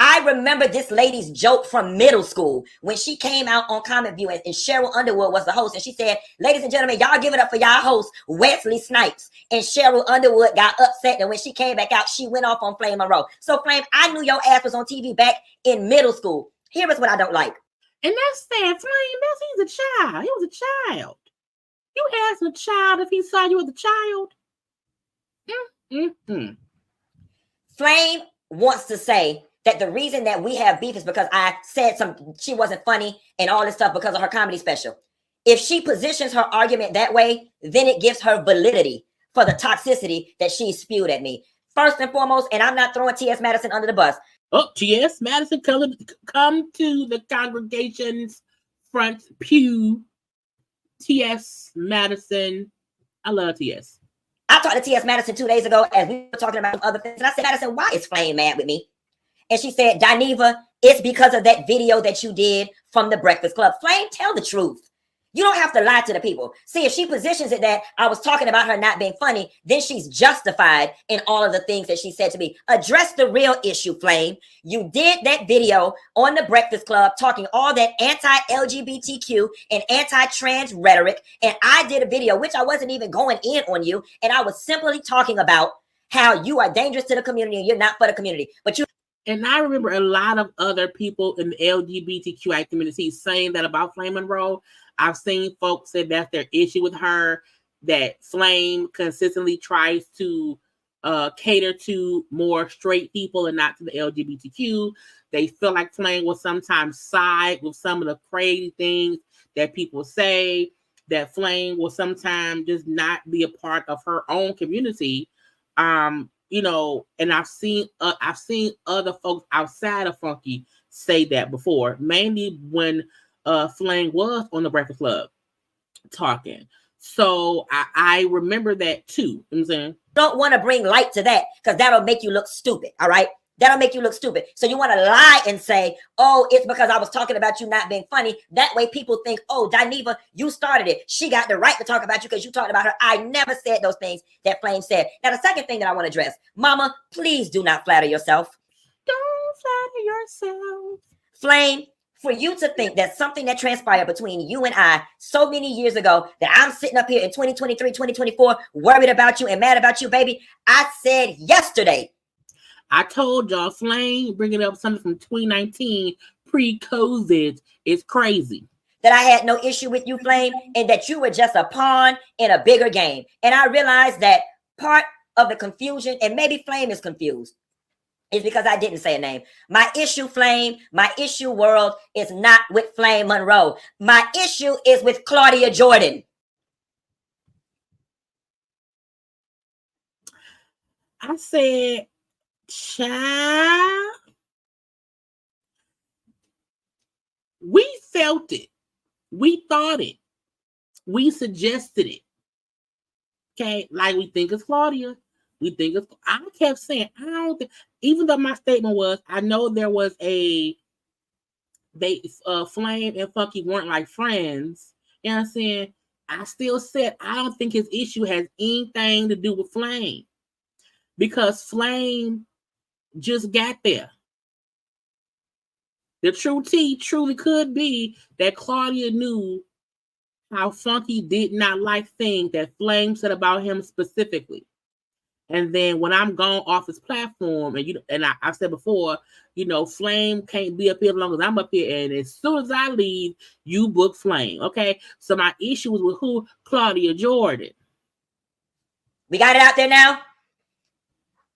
I remember this lady's joke from middle school when she came out on Comment View and Cheryl Underwood was the host. And she said, ladies and gentlemen, y'all give it up for y'all host, Wesley Snipes. And Cheryl Underwood got upset. And when she came back out, she went off on Flame Monroe. So Flame, I knew your ass was on TV back in middle school. Here is what I don't like. And that's sad, Flame. He's a child. He was a child. You asked a child if he saw you as a child. Flame wants to say that the reason that we have beef is because I said she wasn't funny and all this stuff because of her comedy special. If she positions her argument that way, then it gives her validity for the toxicity that she spewed at me. First and foremost, and I'm not throwing T.S. Madison under the bus. Oh, T.S. Madison, come to the congregation's front pew. T.S. Madison, I love T.S. I talked to T.S. Madison 2 days ago as we were talking about other things. And I said, Madison, why is Flame mad with me? And she said, DIneva, it's because of that video that you did from the Breakfast Club. Flame, tell the truth. You don't have to lie to the people. See, if she positions it that I was talking about her not being funny, then she's justified in all of the things that she said to me. Address the real issue, Flame. You did that video on the Breakfast Club talking all that anti-LGBTQ and anti-trans rhetoric. And I did a video, which I wasn't even going in on you. And I was simply talking about how you are dangerous to the community and you're not for the community. But you. And I remember a lot of other people in the LGBTQI community saying that about Flame Monroe. I've seen folks say that's their issue with her, that Flame consistently tries to cater to more straight people and not to the LGBTQ. They feel like Flame will sometimes side with some of the crazy things that people say, that Flame will sometimes just not be a part of her own community. You know, and I've seen other folks outside of Funky say that before, mainly when Flame was on the Breakfast Club talking. So I remember that too. You know what I'm saying? Don't want to bring light to that because that'll make you look stupid. All right. That'll make you look stupid. So you want to lie and say, oh, it's because I was talking about you not being funny. That way people think, oh, DIneva, you started it. She got the right to talk about you because you talked about her. I never said those things that Flame said. Now, the second thing that I want to address, Mama, please do not flatter yourself. Don't flatter yourself. Flame, for you to think that something that transpired between you and I so many years ago, that I'm sitting up here in 2023, 2024, worried about you and mad about you, baby. I said yesterday. I told y'all, Flame bringing up something from 2019, pre-COVID, is crazy. That I had no issue with you, Flame, and that you were just a pawn in a bigger game. And I realized that part of the confusion, and maybe Flame is confused, is because I didn't say a name. My issue, Flame, my issue, world, is not with Flame Monroe. My issue is with Claudia Jordan. I said, child, we felt it. We thought it. We suggested it. Okay, like we think it's Claudia. We think it's. I kept saying, I don't think, even though my statement was, I know there was Flame and Funky weren't like friends. You know what I'm saying? I still said, I don't think his issue has anything to do with Flame. Because Flame just got there. The true tea truly could be that Claudia knew how Funky did not like things that Flame said about him specifically. And then when I'm gone off his platform, and I've said before, you know, Flame can't be up here as long as I'm up here. And as soon as I leave, you book Flame. Okay. So my issue was with who? Claudia Jordan. We got it out there now.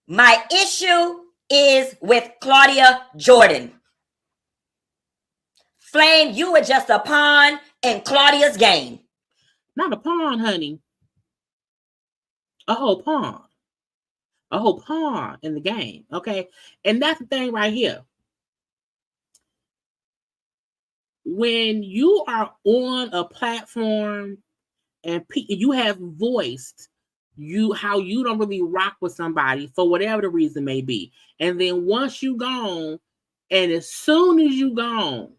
My issue is with Claudia Jordan. Flame, you were just a pawn in Claudia's game. Not a pawn, honey. A whole pawn. A whole pawn in the game. Okay. And that's the thing right here. When you are on a platform and you have voiced how you don't really rock with somebody for whatever the reason may be. And then once you gone, and as soon as you gone,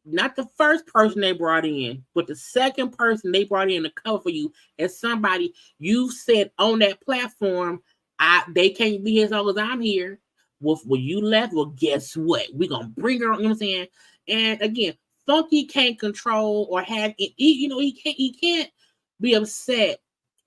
not the first person they brought in, but the second person they brought in to cover for you as somebody you said on that platform, they can't be as long as I'm here. Well, when you left, well, guess what? We're gonna bring her on, you know what I'm saying? And again, Funky can't control or have it, he can't be upset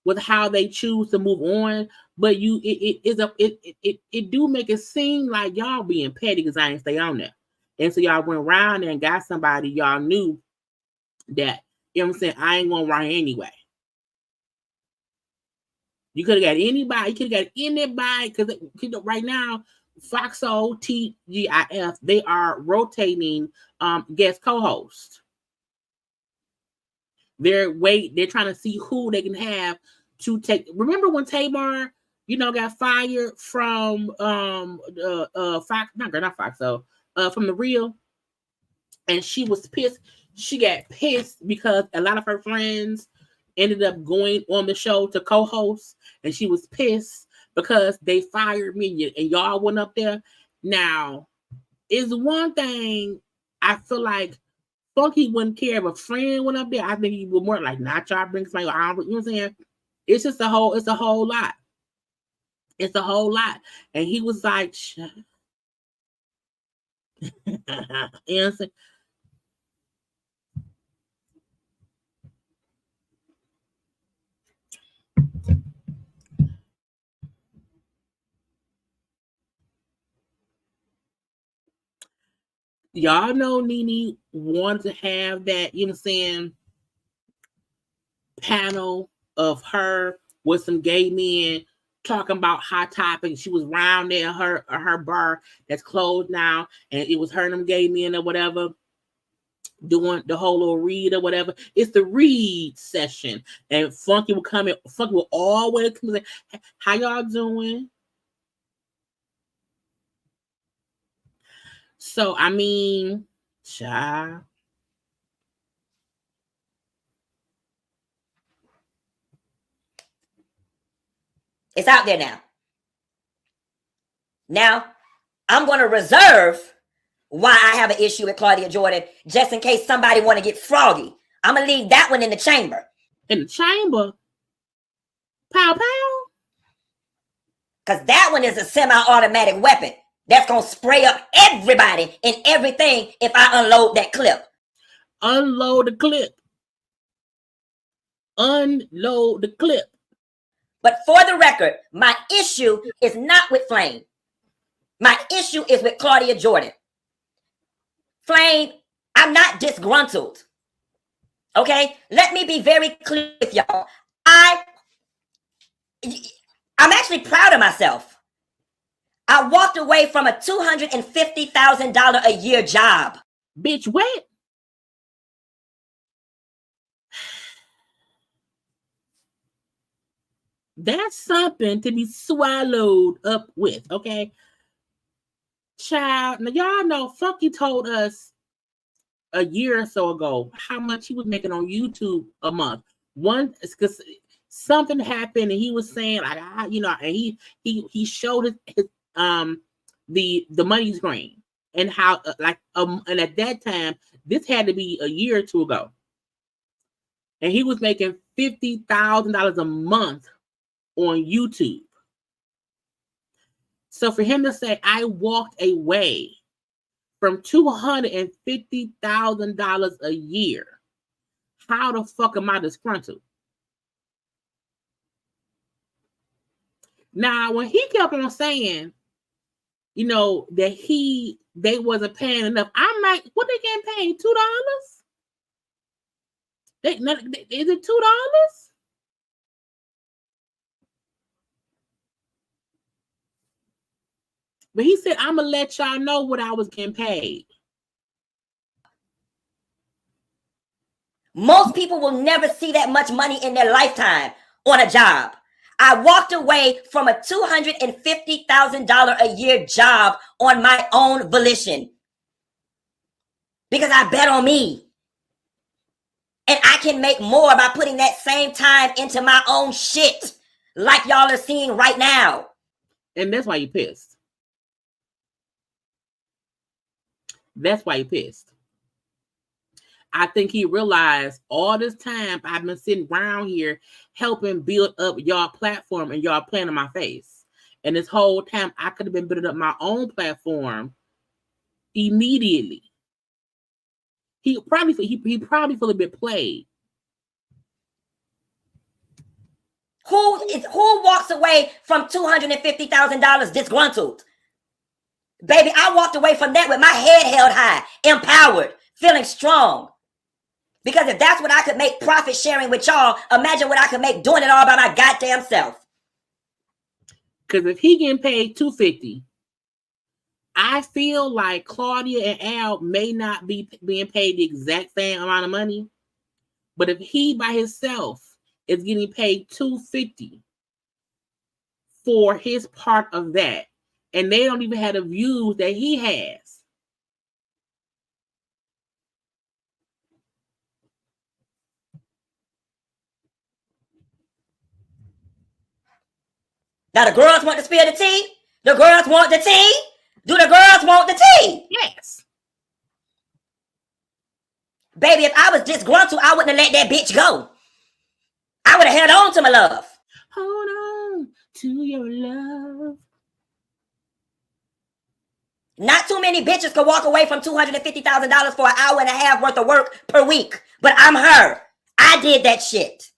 with how they choose to move on, but it do make it seem like y'all being petty because I ain't stay on there. And so y'all went around there and got somebody y'all knew that, you know what I'm saying, I ain't gonna run anyway. You could have got anybody, because right now, Foxo, TGIF, they are rotating guest co-hosts. They're trying to see who they can have to take. Remember when Tamar, got fired from Fox, not Foxo, from The Real, and she was pissed. She got pissed because a lot of her friends ended up going on the show to co-host, and she was pissed because they fired me and y'all went up there. Now, is one thing I feel like Funky wouldn't care if a friend went up there. I think he would more like, not y'all bring somebody, you know what I'm saying? It's just a whole lot. It's a whole lot. And he was like, you know what I'm saying? Y'all know Nene wanted to have that, you know what I'm saying, panel of her with some gay men talking about hot topics. She was round there, her bar that's closed now, and it was her and them gay men or whatever doing the whole little read or whatever. It's the read session, and Funky will come in. Funky will always come in. How y'all doing? So I mean, child. It's out there now. Now, I'm going to reserve why I have an issue with Claudia Jordan, just in case somebody want to get froggy. I'm going to leave that one in the chamber. In the chamber? Pow, pow? Because that one is a semi-automatic weapon that's going to spray up everybody and everything if I unload that clip. Unload the clip. Unload the clip. But for the record, my issue is not with Flame. My issue is with Claudia Jordan. Flame, I'm not disgruntled. Okay? Let me be very clear with y'all. I'm actually proud of myself. I walked away from a $250,000 a year job. Bitch, what? That's something to be swallowed up with, okay? Child, now y'all know Funky told us a year or so ago how much he was making on YouTube a month. One, because something happened and he was saying like, and he showed his the money screen and how and at that time this had to be a year or two ago, and he was making $50,000 a month on YouTube. So for him to say, I walked away from $250,000 a year, how the fuck am I disgruntled? Now, when he kept on saying, that they wasn't paying enough, I'm like, what they getting paid? $2? Is it $2? But he said, I'm going to let y'all know what I was getting paid. Most people will never see that much money in their lifetime on a job. I walked away from a $250,000 a year job on my own volition because I bet on me. And I can make more by putting that same time into my own shit like y'all are seeing right now. And that's why you pissed. That's why you pissed. I think he realized all this time I've been sitting around here helping build up y'all platform and y'all playing in my face. And this whole time I could have been building up my own platform immediately. He probably feel a bit played. Who walks away from $250,000 disgruntled? Baby, I walked away from that with my head held high, empowered, feeling strong. Because if that's what I could make profit sharing with y'all, imagine what I could make doing it all by my goddamn self. Because if he getting paid $250, I feel like Claudia and Al may not be being paid the exact same amount of money. But if he by himself is getting paid $250 for his part of that, and they don't even have the views that he has. Now the girls want to spill the tea? The girls want the tea? Do the girls want the tea? Yes. Baby, if I was disgruntled, I wouldn't have let that bitch go. I would have held on to my love. Hold on to your love. Not too many bitches could walk away from $250,000 for an hour and a half worth of work per week. But I'm her. I did that shit.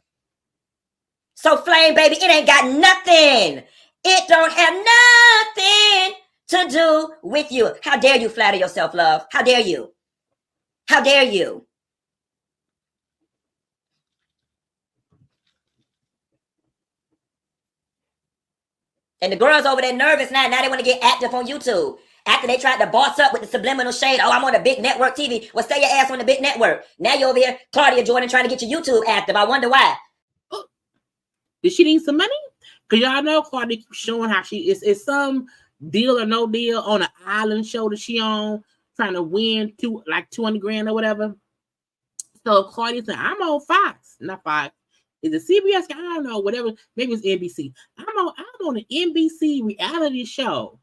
So Flame, baby, it ain't got nothing. It don't have nothing to do with you. How dare you flatter yourself, love? How dare you? How dare you? And the girls over there nervous now. Now they want to get active on YouTube. After they tried to boss up with the subliminal shade. Oh, I'm on a big network TV. Well, stay your ass on the big network. Now you're over here, Claudia Jordan, trying to get your YouTube active. I wonder why. Did she need some money? Because y'all know Claudia keeps showing how she is some deal or no deal on an island show that she on, trying to win $200,000 or whatever. So Claudia said, I'm on Fox. Not Fox. Is it CBS? I don't know, whatever. Maybe it's NBC. I'm on an NBC reality show.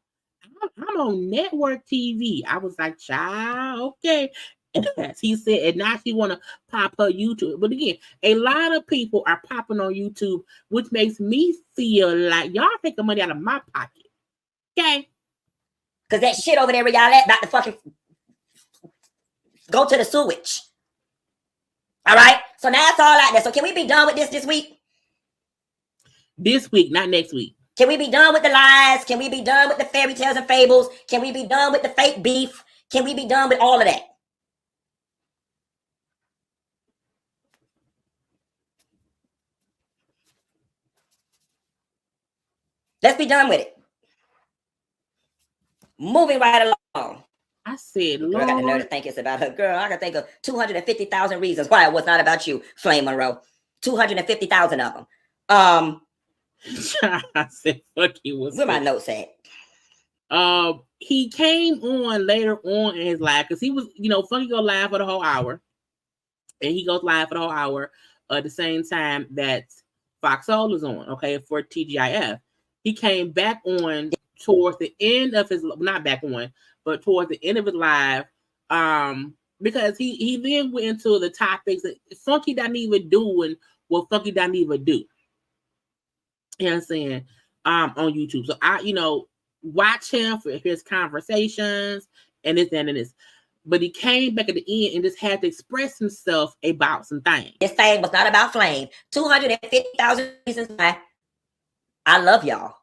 I'm on network TV. I was like, child, okay. As he said, and now she want to pop her YouTube. But again, a lot of people are popping on YouTube, which makes me feel like y'all taking money out of my pocket. Okay? Because that shit over there where y'all at about to fucking go to the sewage. All right? So now it's all out there. So can we be done with this week? This week, not next week. Can we be done with the lies? Can we be done with the fairy tales and fables? Can we be done with the fake beef? Can we be done with all of that? Let's be done with it. Moving right along. I said, Lord. I got the nerve to think it's about her. Girl, I can think of 250,000 reasons why it was not about you, Flame Monroe. 250,000 of them. I said, fuck you. Where my notes at? He came on later on in his live because he was, Funky go live for the whole hour. And he goes live for the whole hour at the same time that Fox Soul is on, okay, for TGIF. He came back on towards the end of his, not back on, but towards the end of his live, because he then went into the topics that Funky DIneva doing what Funky DIneva do. You know what I'm saying? On YouTube. So I, watch him for his conversations and this and this. But he came back at the end and just had to express himself about some things. This thing was not about Flame. 250,000 reasons why I love y'all.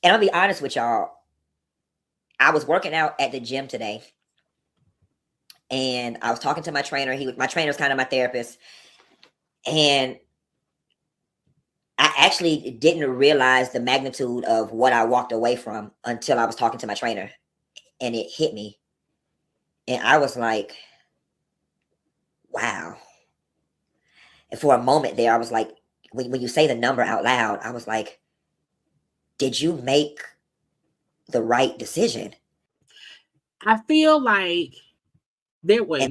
And I'll be honest with y'all. I was working out at the gym today. And I was talking to my trainer. My trainer's kind of my therapist. And I actually didn't realize the magnitude of what I walked away from until I was talking to my trainer. And it hit me. And I was like, wow. And for a moment there, I was like, when you say the number out loud, I was like, did you make the right decision? I feel like there was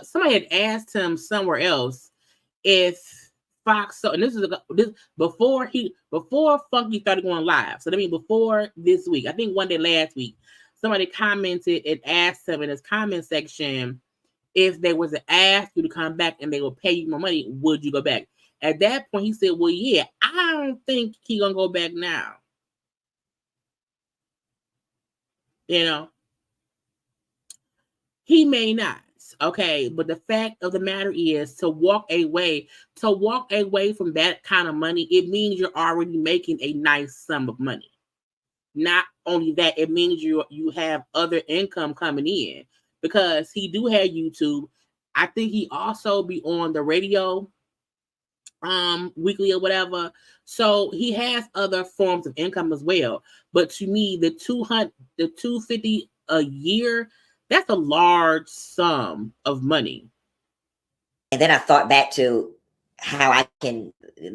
somebody had asked him somewhere else if Fox, so and this before Funky started going live. So I mean before this week, I think one day last week, somebody commented and asked him in his comment section, if they was to ask you to come back and they will pay you more money, would you go back? At that point, he said, well, yeah, I don't think he gonna go back now. You know, he may not. Okay, but the fact of the matter is, to walk away from that kind of money, it means you're already making a nice sum of money. Not only that, it means you have other income coming in, because he do have YouTube. I think he also be on the radio weekly or whatever. So he has other forms of income as well. But to me, the $250 a year, that's a large sum of money. And then I thought back to how I can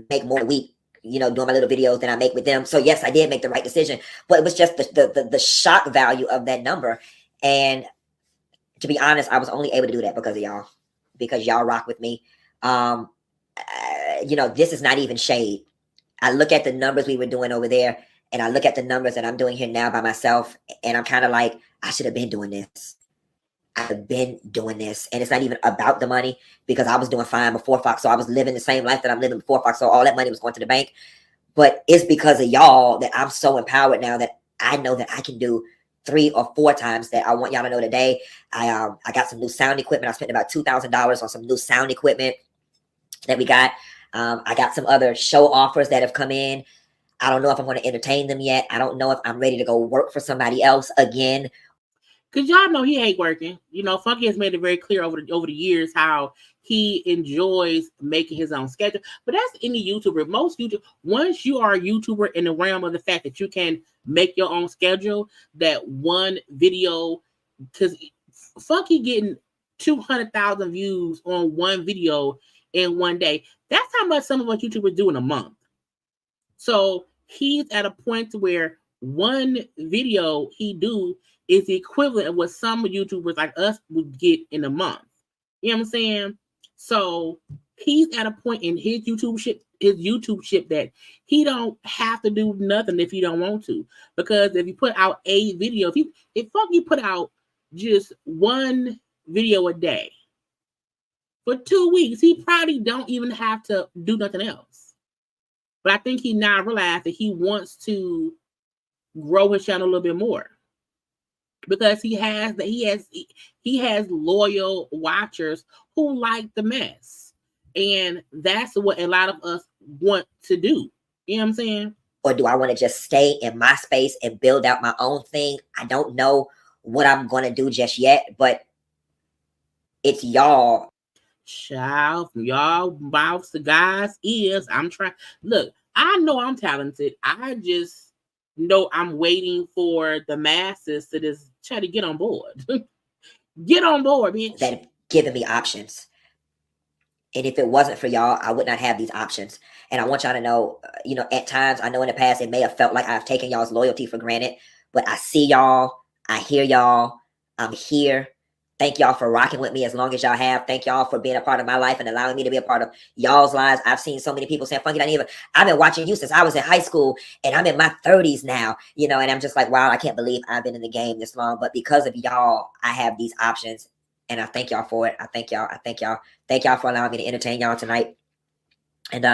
make more a week, you know, doing my little videos that I make with them. So yes, I did make the right decision, but it was just the shock value of that number. And to be honest, I was only able to do that because of y'all, because y'all rock with me. You know, this is not even shade. I look at the numbers we were doing over there, and I look at the numbers that I'm doing here now by myself, and I'm kind of like, I should have been doing this. I've been doing this, and it's not even about the money, because I was doing fine before Fox, so I was living the same life that I'm living before Fox, so all that money was going to the bank. But it's because of y'all that I'm so empowered now that I know that I can do 3 or 4 times that. I want y'all to know today, I got some new sound equipment. I spent about $2,000 on some new sound equipment that we got. I got some other show offers that have come in. I don't know if I'm going to entertain them yet. I don't know if I'm ready to go work for somebody else again. Because y'all know he hate working. You know, Funky has made it very clear over the years how he enjoys making his own schedule. But that's any YouTuber. Most YouTube, once you are a YouTuber in the realm of the fact that you can make your own schedule, that one video, because Funky getting 200,000 views on one video in one day. That's how much some of us YouTubers do in a month. So he's at a point where one video he do is the equivalent of what some YouTubers like us would get in a month. You know what I'm saying? So he's at a point in his YouTube ship that he don't have to do nothing if he don't want to. Because if you put out a video, if Funky put out just one video a day for 2 weeks, he probably don't even have to do nothing else. But I think he now realized that he wants to grow his channel a little bit more, because he has loyal watchers who like the mess, and that's what a lot of us want to do. You know what I'm saying? Or do I want to just stay in my space and build out my own thing? I don't know what I'm going to do just yet, but it's y'all. Child, from y'all mouths to God's ears. I'm trying. Look, I know I'm talented. I just know I'm waiting for the masses to just try to get on board. Get on board, bitch. That have given me options. And if it wasn't for y'all, I would not have these options. And I want y'all to know, you know, at times, I know in the past, it may have felt like I've taken y'all's loyalty for granted, but I see y'all, I hear y'all, I'm here. Thank y'all for rocking with me as long as y'all have. Thank y'all for being a part of my life and allowing me to be a part of y'all's lives. I've seen so many people saying, Funky, DIneva, I've been watching you since I was in high school, and I'm in my 30s now, you know, and I'm just like, wow, I can't believe I've been in the game this long. But because of y'all, I have these options, and I thank y'all for it. I thank y'all. I thank y'all. Thank y'all for allowing me to entertain y'all tonight. And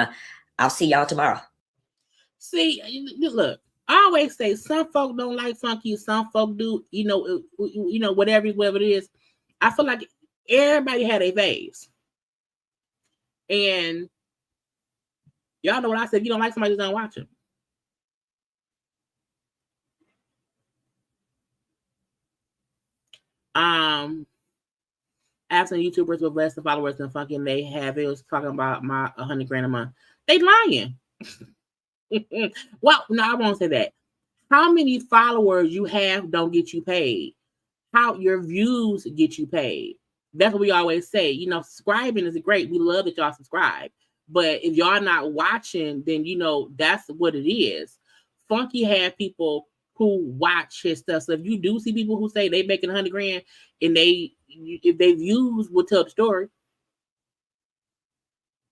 I'll see y'all tomorrow. See, look, I always say some folk don't like Funky, some folk do, you know, whatever it is. I feel like everybody had a phase. And y'all know what I said. If you don't like somebody, just don't watch him. I have some YouTubers with less followers than Funky, and they have it was talking about my 100 grand a month. They lying. Well, no, I won't say that. How many followers you have don't get you paid. How your views get you paid. That's what we always say. You know, subscribing is great. We love that y'all subscribe. But if y'all not watching, then, you know, that's what it is. Funky had people who watch his stuff. So if you do see people who say they making 100 grand and if they views will tell the story,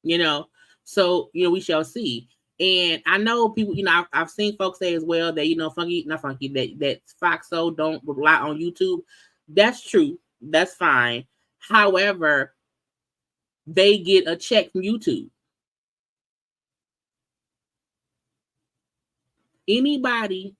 you know, so, you know, we shall see. And I know people, I've seen folks say as well that, that Foxo don't rely on YouTube. That's true. That's fine. However, they get a check from YouTube. Anybody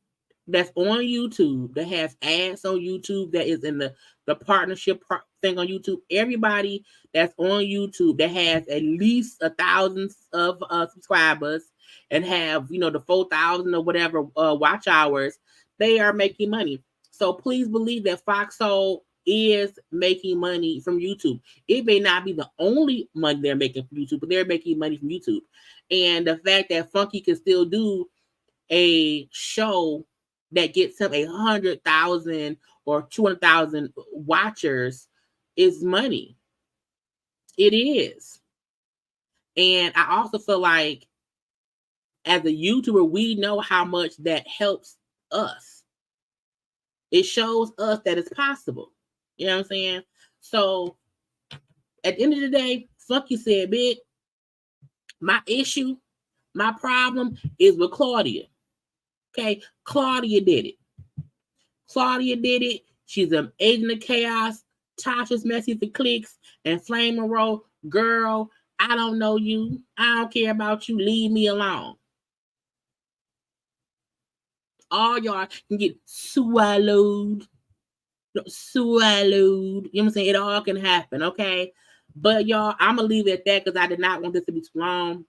that's on YouTube, that has ads on YouTube, that is in the partnership thing on YouTube, everybody that's on YouTube that has at least 1,000 of subscribers and have, the 4,000 or whatever watch hours, they are making money. So please believe that Foxhole is making money from YouTube. It may not be the only money they're making from YouTube, but they're making money from YouTube. And the fact that Funky can still do a show that gets him 100,000 or 200,000 watchers is money. It is. And I also feel like as a YouTuber, we know how much that helps us. It shows us that it's possible. You know what I'm saying? So at the end of the day, Funky said, "Big, my issue, my problem is with Claudia." Okay, Claudia did it. Claudia did it. She's an agent of chaos. Tasha's messy for clicks. And Flame Monroe, girl, I don't know you. I don't care about you. Leave me alone. All y'all can get swallowed. Swallowed. You know what I'm saying? It all can happen, okay? But y'all, I'm going to leave it at that because I did not want this to be too long.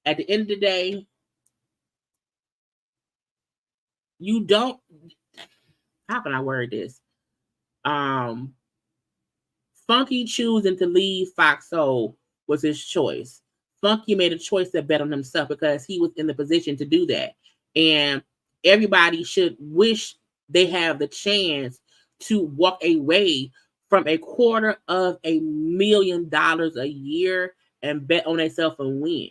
At the end of the day, you don't, how can I word this? Funky choosing to leave Foxhole was his choice. Funky made a choice to bet on himself because he was in the position to do that. And everybody should wish they have the chance to walk away from $250,000 a year and bet on themselves and win.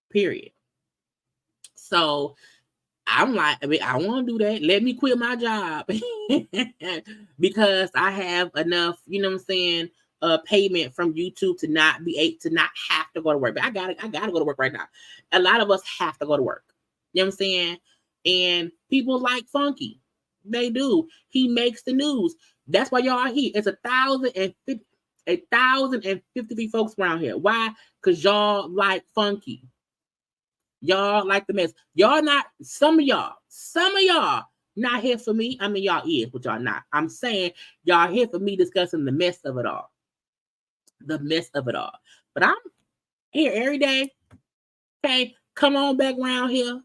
Period. So I'm like, I want to do that. Let me quit my job because I have enough, you know what I'm saying, payment from YouTube to not have to go to work. But I gotta go to work right now. A lot of us have to go to work. You know what I'm saying? And people like Funky. They do. He makes the news. That's why y'all are here. It's 1,053 folks around here. Why? Because y'all like Funky. Y'all like the mess. Y'all not, some of y'all not here for me. I mean, y'all is, but y'all not. I'm saying y'all here for me discussing the mess of it all. The mess of it all. But I'm here every day. Okay, come on back around here.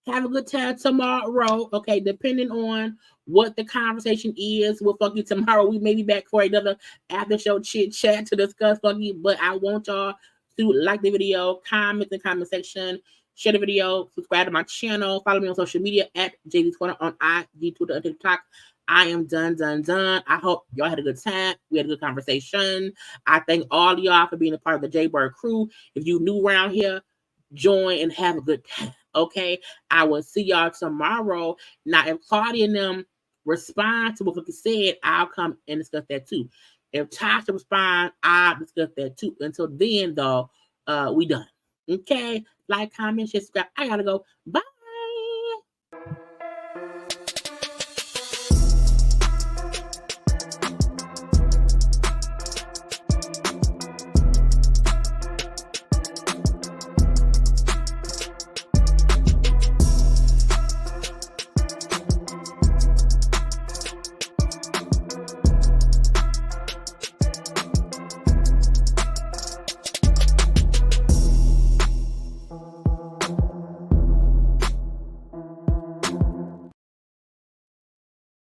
Have a good time tomorrow. Okay, depending on what the conversation is with Funky tomorrow, we may be back for another after show chit chat to discuss Funky. But I want y'all to like the video, comment in the comment section, share the video, subscribe to my channel, follow me on social media at JayLeesCorner on IG, Twitter, and TikTok. I am done. I hope y'all had a good time. We had a good conversation. I thank all of y'all for being a part of the JayBird crew. If you new around here, join and have a good time. Okay, I will see y'all tomorrow. Now, if Claudia and them respond to what Funky said, I'll come and discuss that too. If Tasha responds, I'll discuss that too. Until then, though, we done. Okay, like, comment, share, subscribe. I gotta go. Bye.